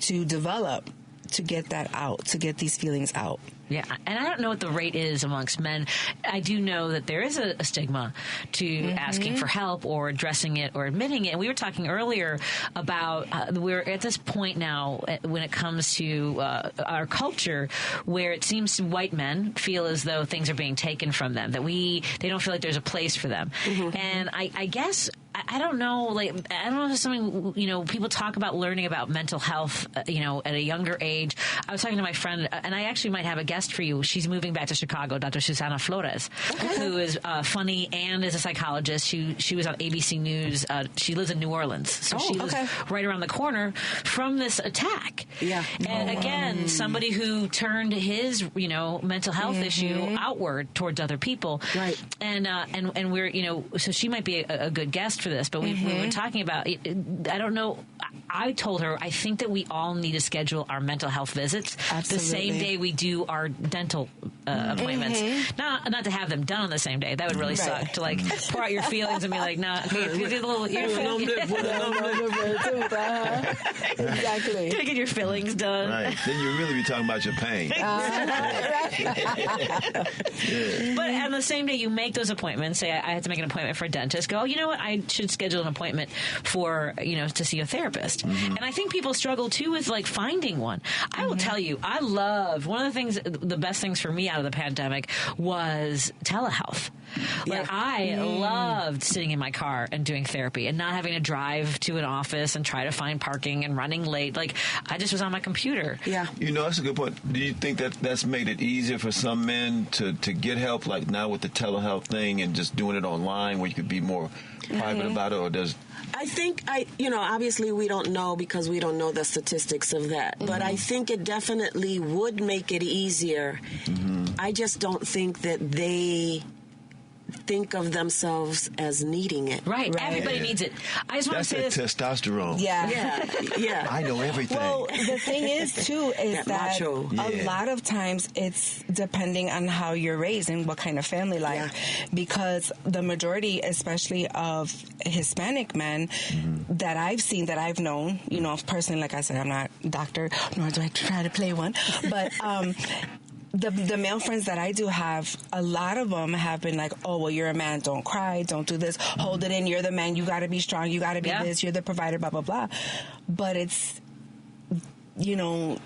to develop to get that out, to get these feelings out. Yeah, and I don't know what the rate is amongst men. I do know that there is a stigma to asking for help or addressing it or admitting it. And we were talking earlier about we're at this point now when it comes to our culture where it seems white men feel as though things are being taken from them, that they don't feel like there's a place for them. And I guess I don't know, like, I don't know if it's something, people talk about learning about mental health, at a younger age. I was talking to my friend, and I actually might have a guest for you. She's moving back to Chicago, Dr. Susana Flores, who is funny and is a psychologist. She was on ABC News. She lives in New Orleans, so she lives right around the corner from this attack. Yeah. And again, somebody who turned his, mental health issue outward towards other people. Right. And we're, so she might be a good guest for this, but we were talking about it. I don't know. I told her I think that we all need to schedule our mental health visits the same day we do our dental appointments. Not to have them done on the same day. That would really suck. To like pour out your feelings and be like, nah, you do a little. Exactly. To get your fillings done. Right. Then you really be talking about your pain. But on the same day you make those appointments, say I have to make an appointment for a dentist. Go, you know what? I should schedule an appointment for to see a therapist. And I think people struggle too with like finding one. I will tell you, I loved one of the best things for me out of the pandemic was telehealth. Like I loved sitting in my car and doing therapy and not having to drive to an office and try to find parking and running late. Like I just was on my computer. Yeah. That's a good point. Do you think that that's made it easier for some men to get help, like now with the telehealth thing and just doing it online where you could be more private about it, or does... I think obviously we don't know because we don't know the statistics of that, but I think it definitely would make it easier. I just don't think that they think of themselves as needing it. Right. Everybody needs it. I just want to say this. That's testosterone. Yeah. I know everything. Well, the thing is, too, is that a lot of times it's depending on how you're raised and what kind of family life. Because the majority, especially of Hispanic men that I've seen, that I've known, personally, like I said, I'm not a doctor, nor do I try to play one, but... The male friends that I do have, a lot of them have been like, oh, well, you're a man, don't cry, don't do this, hold it in, you're the man, you got to be strong, you got to be this, you're the provider, blah, blah, blah. But it's, you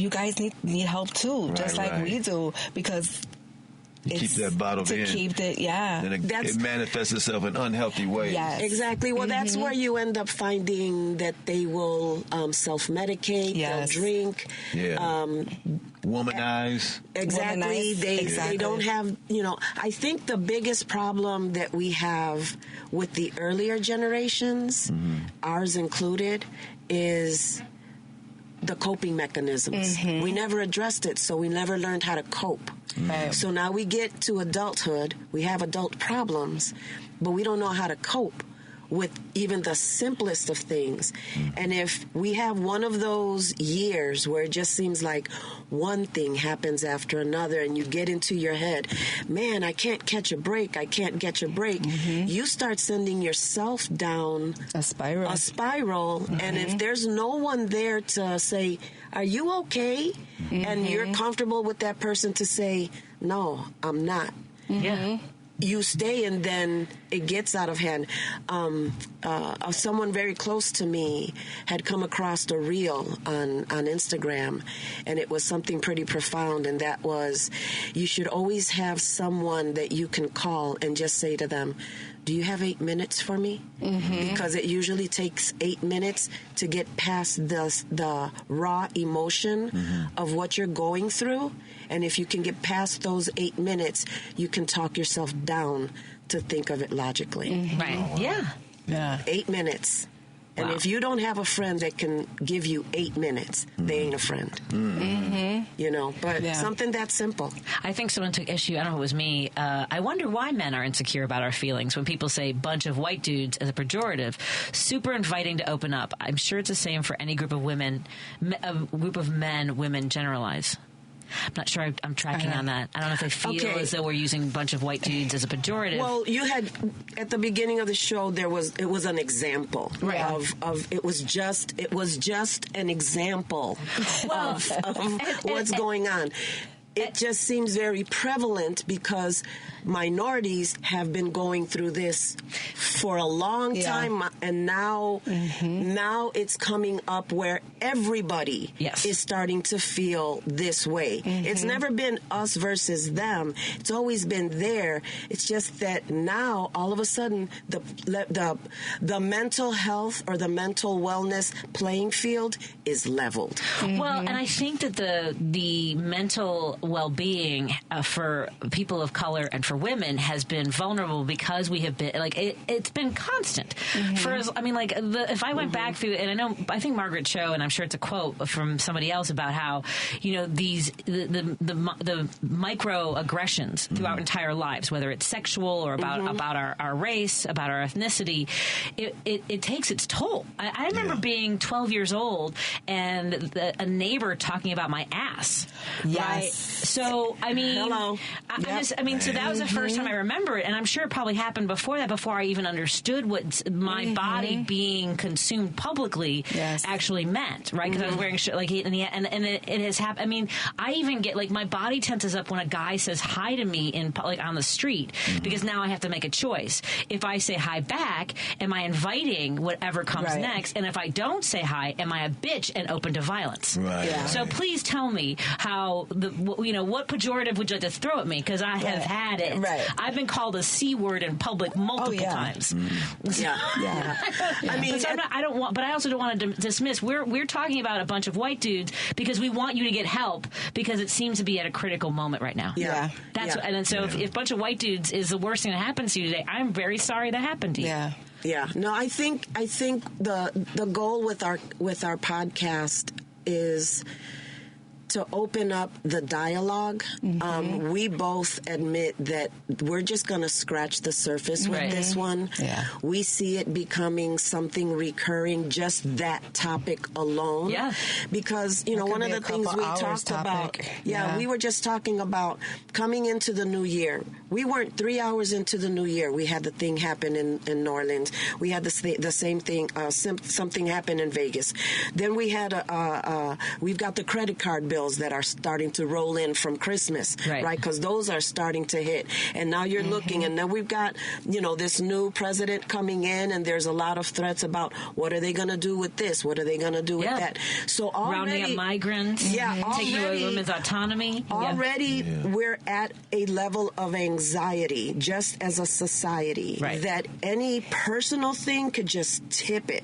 guys need help too, just like we do, because keep that bottled in. To keep it, yeah. And it manifests itself in unhealthy ways. Yes. Exactly. Well, that's where you end up finding that they will self-medicate, they'll drink. Yeah. Womanize. Exactly. They don't have, I think the biggest problem that we have with the earlier generations, ours included, is the coping mechanisms. We never addressed it, so we never learned how to cope. Right. So now we get to adulthood, we have adult problems, but we don't know how to cope with even the simplest of things. And if we have one of those years where it just seems like one thing happens after another and you get into your head, man, I can't catch a break, I can't catch a break, you start sending yourself down a spiral. And if there's no one there to say, are you okay? And you're comfortable with that person to say, no, I'm not. You stay, and then it gets out of hand. Someone very close to me had come across a reel on Instagram, and it was something pretty profound, and that was, you should always have someone that you can call and just say to them, do you have 8 minutes for me? Because it usually takes 8 minutes to get past the raw emotion of what you're going through. And if you can get past those 8 minutes, you can talk yourself down to think of it logically. Right. Yeah. 8 minutes. And if you don't have a friend that can give you 8 minutes, they ain't a friend. But something that simple. I think someone took issue, I don't know if it was me, I wonder why men are insecure about our feelings when people say bunch of white dudes as a pejorative. Super inviting to open up. I'm sure it's the same for any group of women, a group of men, women generalize. I'm not sure I'm tracking on that. I don't know if they feel as though we're using a bunch of white dudes as a pejorative. Well, you had, at the beginning of the show, it was an example of it was just an example of what's going on. It just seems very prevalent because minorities have been going through this for a long time, and now it's coming up where everybody is starting to feel this way. It's never been us versus them. It's always been there. It's just that now, all of a sudden, the mental health or the mental wellness playing field is leveled. Well, and I think that the mental well-being for people of color and for women has been vulnerable because we have been it's been constant for if I went back through, and I think Margaret Cho, and I'm sure it's a quote from somebody else about how these the microaggressions throughout our entire lives, whether it's sexual or about our race, about our ethnicity, it takes its toll. I remember being 12 years old and a neighbor talking about my ass. Right? So, I mean, hello. So that was the first time I remember it, and I'm sure it probably happened before that, before I even understood what my body being consumed publicly actually meant, right? Because I was wearing shit and it has happened. I mean, I even get my body tenses up when a guy says hi to me on the street, because now I have to make a choice. If I say hi back, am I inviting whatever comes next? And if I don't say hi, am I a bitch and open to violence? Right. Yeah. So please tell me how what pejorative would you like to throw at me? Because I have had it. Right. I've been called a C word in public multiple times. I mean, but I also don't want to dismiss. We're talking about a bunch of white dudes because we want you to get help, because it seems to be at a critical moment right now. If a bunch of white dudes is the worst thing that happens to you today, I'm very sorry that happened to you. Yeah. No, I think the goal with our podcast is to open up the dialogue. We both admit that we're just going to scratch the surface with this one. Yeah. We see it becoming something recurring, just that topic alone. Yeah. Because, one of the things we talked about, we were just talking about coming into the new year. We weren't 3 hours into the new year. We had the thing happen in New Orleans. We had the same thing, something happen in Vegas. Then we had we've got the credit card bill bills that are starting to roll in from Christmas, right? Because those are starting to hit. And now you're looking, and now we've got, this new president coming in, and there's a lot of threats about what are they going to do with this? What are they going to do with that? So already, rounding up migrants, taking away women's autonomy. Already we're at a level of anxiety just as a society that any personal thing could just tip it.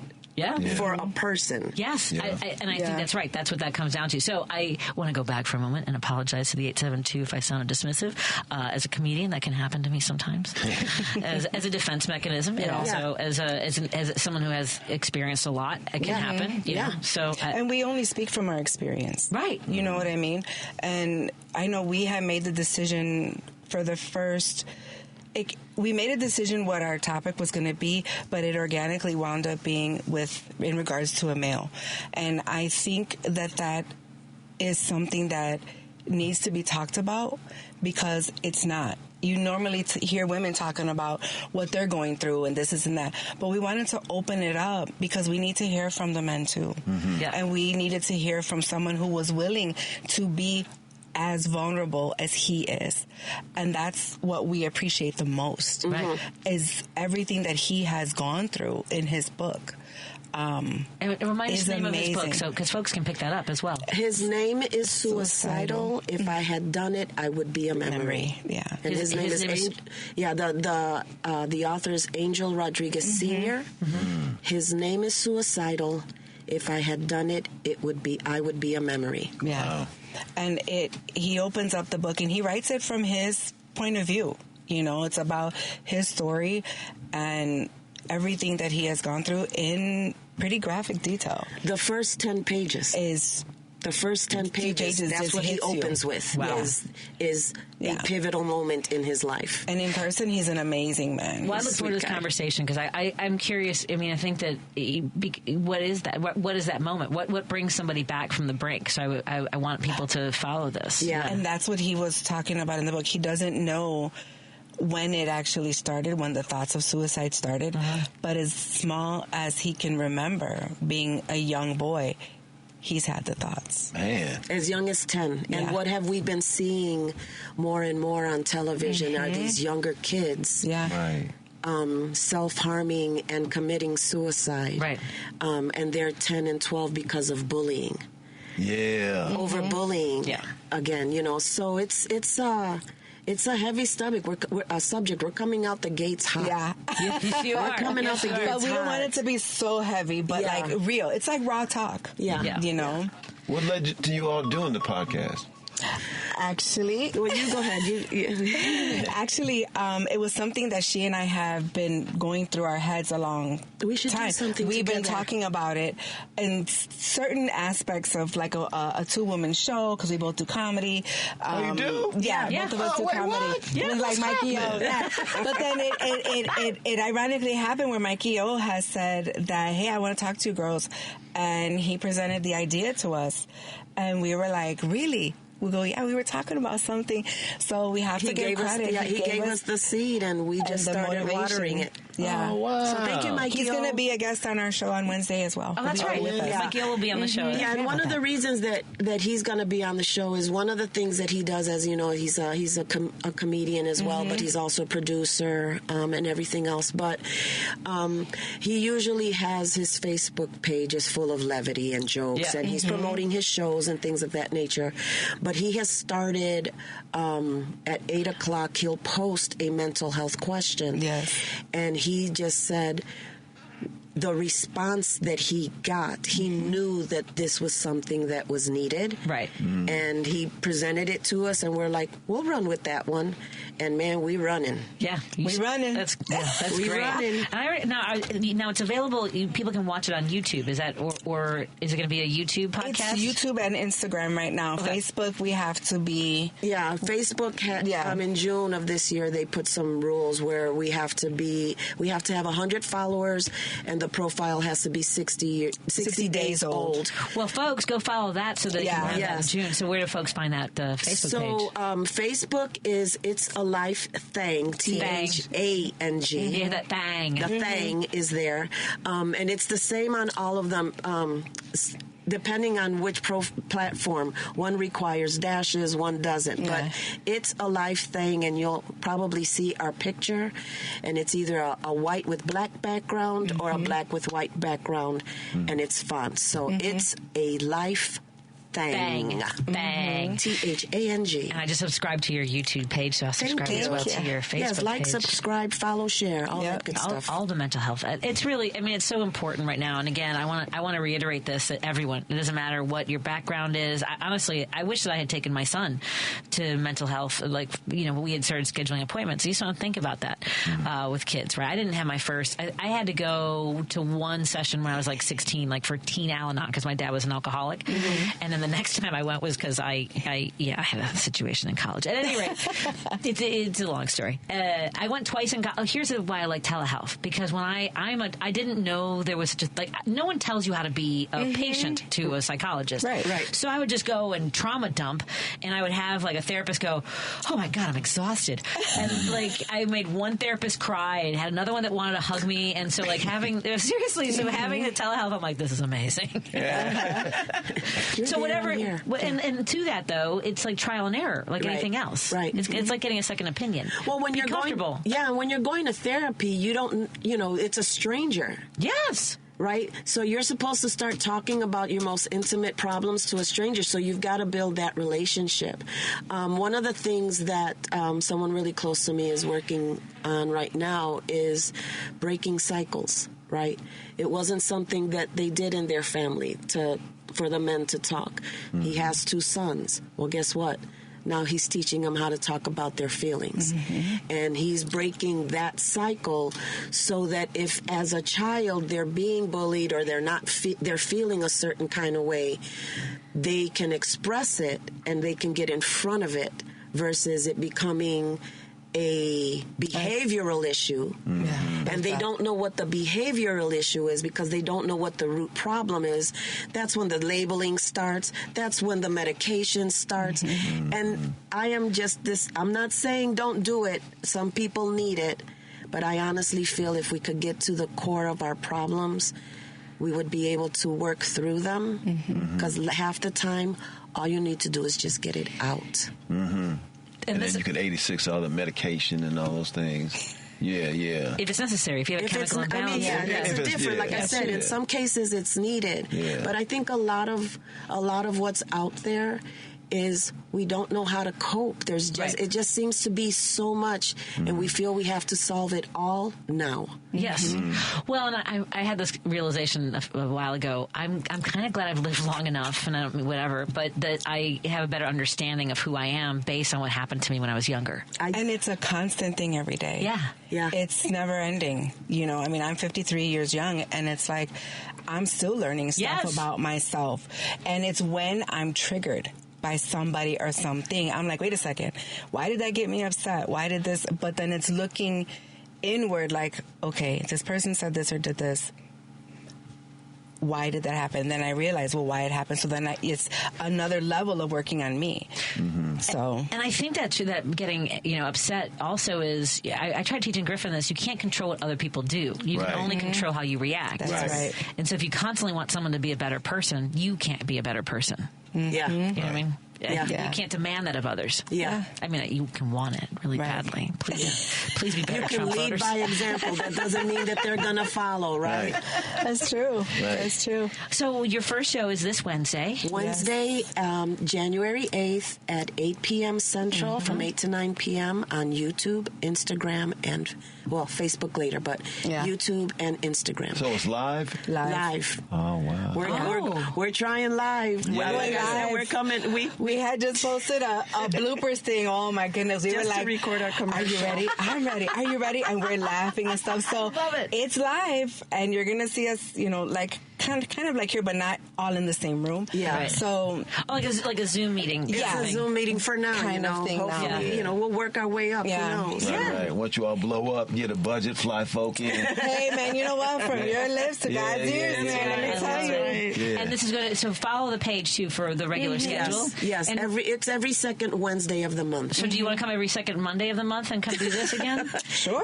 For a person. Yes, I think that's right. That's what that comes down to. So I want to go back for a moment and apologize to the 872 if I sounded dismissive. As a comedian, that can happen to me sometimes. as a defense mechanism, and also as someone who has experienced a lot, it can happen. You know? So and we only speak from our experience, right? You know what I mean? And I know we have made the decision for the first. We made a decision what our topic was going to be, but it organically wound up being in regards to a male. And I think that is something that needs to be talked about because it's not. You normally hear women talking about what they're going through and this and that. But we wanted to open it up because we need to hear from the men too. And we needed to hear from someone who was willing to be as vulnerable as he is. And that's what we appreciate the most, is everything that he has gone through in his book. And remind us the name of his book, because folks can pick that up as well. His name is Suicidal. If I had done it, I would be a memory. Yeah. And his name is the author is Angel Rodriguez Sr. His name is Suicidal. If I had done it, I would be a memory. Yeah. Wow. And he opens up the book and he writes it from his point of view. It's about his story and everything that he has gone through in pretty graphic detail. The first 10 pages is... The first 10 pages, that's what he opens with, is a pivotal moment in his life. And in person, he's an amazing man. Well, I look forward to this conversation because I'm curious. I mean, I think that what is that? What is that moment? What brings somebody back from the brink? So I want people to follow this. Yeah, and that's what he was talking about in the book. He doesn't know when it actually started, when the thoughts of suicide started, but as small as he can remember being a young boy, he's had the thoughts. Man. As young as 10. And what have we been seeing more and more on television are these younger kids. Self-harming and committing suicide. Right. And they're 10 and 12 because of bullying. Yeah. Over bullying. Yeah. Again, so it's a heavy subject. We're coming out the gates hot. Yeah. Yes, you are. We're coming out the gates hot. But we don't want it to be so heavy, but like real. It's like raw talk. Yeah. You know? What led to you all doing the podcast? Actually, well, you go ahead. Actually, it was something that she and I have been going through our heads a long We should time. do something We've together. been talking about it in certain aspects of like a two-woman show because we both do comedy. Oh, you do? Yeah, both of us do comedy. Yeah, it was like Mikey O. Yeah. But then it ironically happened where Mikey O has said that, hey, I want to talk to you girls. And he presented the idea to us. And we were like, really? We go, yeah, we were talking about something. So we have to give credit. He gave us the seed, and we just started watering it. Yeah. Oh, wow. So thank you, Mikey. He's going to be a guest on our show on Wednesday as well. Oh, that's right. Mikey will be on the show. Yeah, and one of the reasons that he's going to be on the show is one of the things that he does, as you know, he's a comedian as well, but he's also a producer and everything else. But he usually has his Facebook page is full of levity and jokes, and he's promoting his shows and things of that nature. But he has started at 8 o'clock, he'll post a mental health question. Yes. And he just said the response that he got, he knew that this was something that was needed. Right. And he presented it to us, and we're like, we'll run with that one. And man, we running. Yeah. We running. That's we great. running. Now it's available. People can watch it on YouTube. Is that, or is it going to be a YouTube podcast? It's YouTube and Instagram right now. Okay. Facebook, we have to be... Yeah, Facebook had, in June of this year, they put some rules where we have to have 100 followers, and the profile has to be 60 days old. Well, folks, go follow that so that you can have that in June. So where do folks find that Facebook page? So Facebook is It's a Life Thang, T-H-A-N-G. Yeah, that thang. The thang is there. And it's the same on all of them. depending on which platform, one requires dashes, one doesn't. Yeah. But it's a live thing, and you'll probably see our picture, and it's either a white with black background or a black with white background, and it's font. So it's a life thing. Bang. THANG. And I just subscribed to your YouTube page, so I'll subscribe as well to your Facebook page. Yes, like, subscribe, follow, share, all that good stuff. All the mental health. It's really, I mean, it's so important right now. And again, I want to reiterate this, that everyone, it doesn't matter what your background is. Honestly, I wish that I had taken my son to mental health. Like, you know, we had started scheduling appointments. You just don't think about that with kids, right? I didn't have my first, I had to go to one session when I was like 16, like for teen Al-Anon, because my dad was an alcoholic. And then the next time I went was because I had a situation in college. At any rate, it's a long story. I went twice in college. Here's why I like telehealth, because when I didn't know there was just like, no one tells you how to be a patient to a psychologist. Right. So I would just go and trauma dump, and I would have like a therapist go, "Oh my God, I'm exhausted," and like I made one therapist cry and had another one that wanted to hug me, and so like having the telehealth, I'm like, this is amazing. So whatever. And to that though, it's like trial and error, like anything else. Right. It's like getting a second opinion. Well, when you're comfortable. when you're going to therapy, you don't, it's a stranger. Yes. Right? So you're supposed to start talking about your most intimate problems to a stranger, so you've got to build that relationship. One of the things that someone really close to me is working on right now is breaking cycles, right? It wasn't something that they did in their family for the men to talk. He has 2 sons. Well, guess what? Now he's teaching them how to talk about their feelings. And he's breaking that cycle so that if as a child they're being bullied or they're feeling a certain kind of way, they can express it and they can get in front of it versus it becoming a behavioral issue. And they don't know what the behavioral issue is because they don't know what the root problem is. That's when the labeling starts. That's when the medication starts. And I am I'm not saying don't do it. Some people need it. But I honestly feel if we could get to the core of our problems, we would be able to work through them. Because half the time, all you need to do is just get it out. And then you could 86 all the medication and all those things. Yeah. If it's necessary, if you have a chemical imbalance. It's different. Like I said, in some cases it's needed. But I think a lot of what's out there is we don't know how to cope. There's just it just seems to be so much, and we feel we have to solve it all now. Yes. Well, and I had this realization a while ago. I'm kind of glad I've lived long enough, and whatever, but that I have a better understanding of who I am based on what happened to me when I was younger. And it's a constant thing every day. Yeah. It's never ending. I mean, I'm 53 years young, and it's like I'm still learning stuff about myself. And it's when I'm triggered by somebody or something, I'm like, wait a second, why did that get me upset? Why did this? But then it's looking inward like, okay, this person said this or did this. Why did that happen? And then I realized, well, why it happened. So then it's another level of working on me. So, and I think that too, that getting upset also is. I tried teaching Griffin this. You can't control what other people do. You can only control how you react. That's right. And so if you constantly want someone to be a better person, you can't be a better person. Yeah. You know what I mean? You can't demand that of others. Yeah. I mean, you can want it really badly. Please be better. You can lead by example. That doesn't mean that they're going to follow, right? That's true. That's true. So your first show is this Wednesday. January 8th at 8 p.m. Central from 8 to 9 p.m. on YouTube, Instagram, and, Facebook later, but YouTube and Instagram. So it's live? Live. Oh, wow. We're trying live. We're coming. We had just posted a bloopers thing. Oh my goodness. We were like, to record our commercial. Are you ready? I'm ready. Are you ready? And we're laughing and stuff. So it's live, and you're going to see us, like kind of like here, but not all in the same room. Yeah. Right. So like a Zoom meeting. Yeah, a Zoom meeting for now. Kind of thing. Hopefully, we'll work our way up. Yeah. Who knows? Right. Once you all blow up, get a budget, fly folk in. Hey man, you know what? From your lips to God's ears, man. Let me tell you. And this is good. So follow the page too for the regular schedule. Yes, and it's every second Wednesday of the month. So do you want to come every second Monday of the month and come do this again? Sure,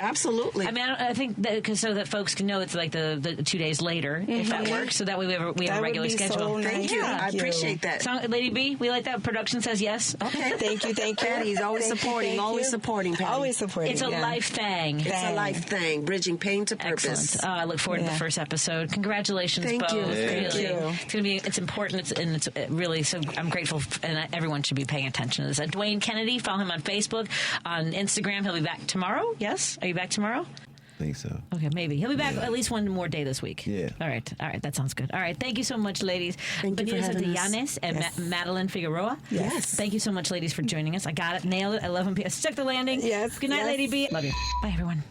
absolutely. I mean, I think that so that folks can know it's like the 2 days later, if that works. So that way we have a regular schedule. So Thank you. I appreciate that. So, Lady B, we like that. Production says yes. Okay. Thank you. Patty's always supporting. Always supporting. Patty. Always supporting. It's a life thing. It's a life thing. Bridging pain to purpose. Excellent. I look forward to the first episode. Congratulations, Thank both. you. It's going to be. It's important. It's really. So I'm grateful, and everyone should be paying attention to this. Dwayne Kennedy. Follow him on Facebook, on Instagram. He'll be back tomorrow. Yes. Are you back tomorrow? I think so. Okay, maybe. He'll be back at least one more day this week. Yeah. All right. That sounds good. All right. Thank you so much, ladies. Benita Santillenas and Madeline Figueroa. Yes. Thank you so much, ladies, for joining us. I got it. Nailed it. 11 p.m. Stuck the landing. Yes. Good night, Lady B. Love you. Bye, everyone.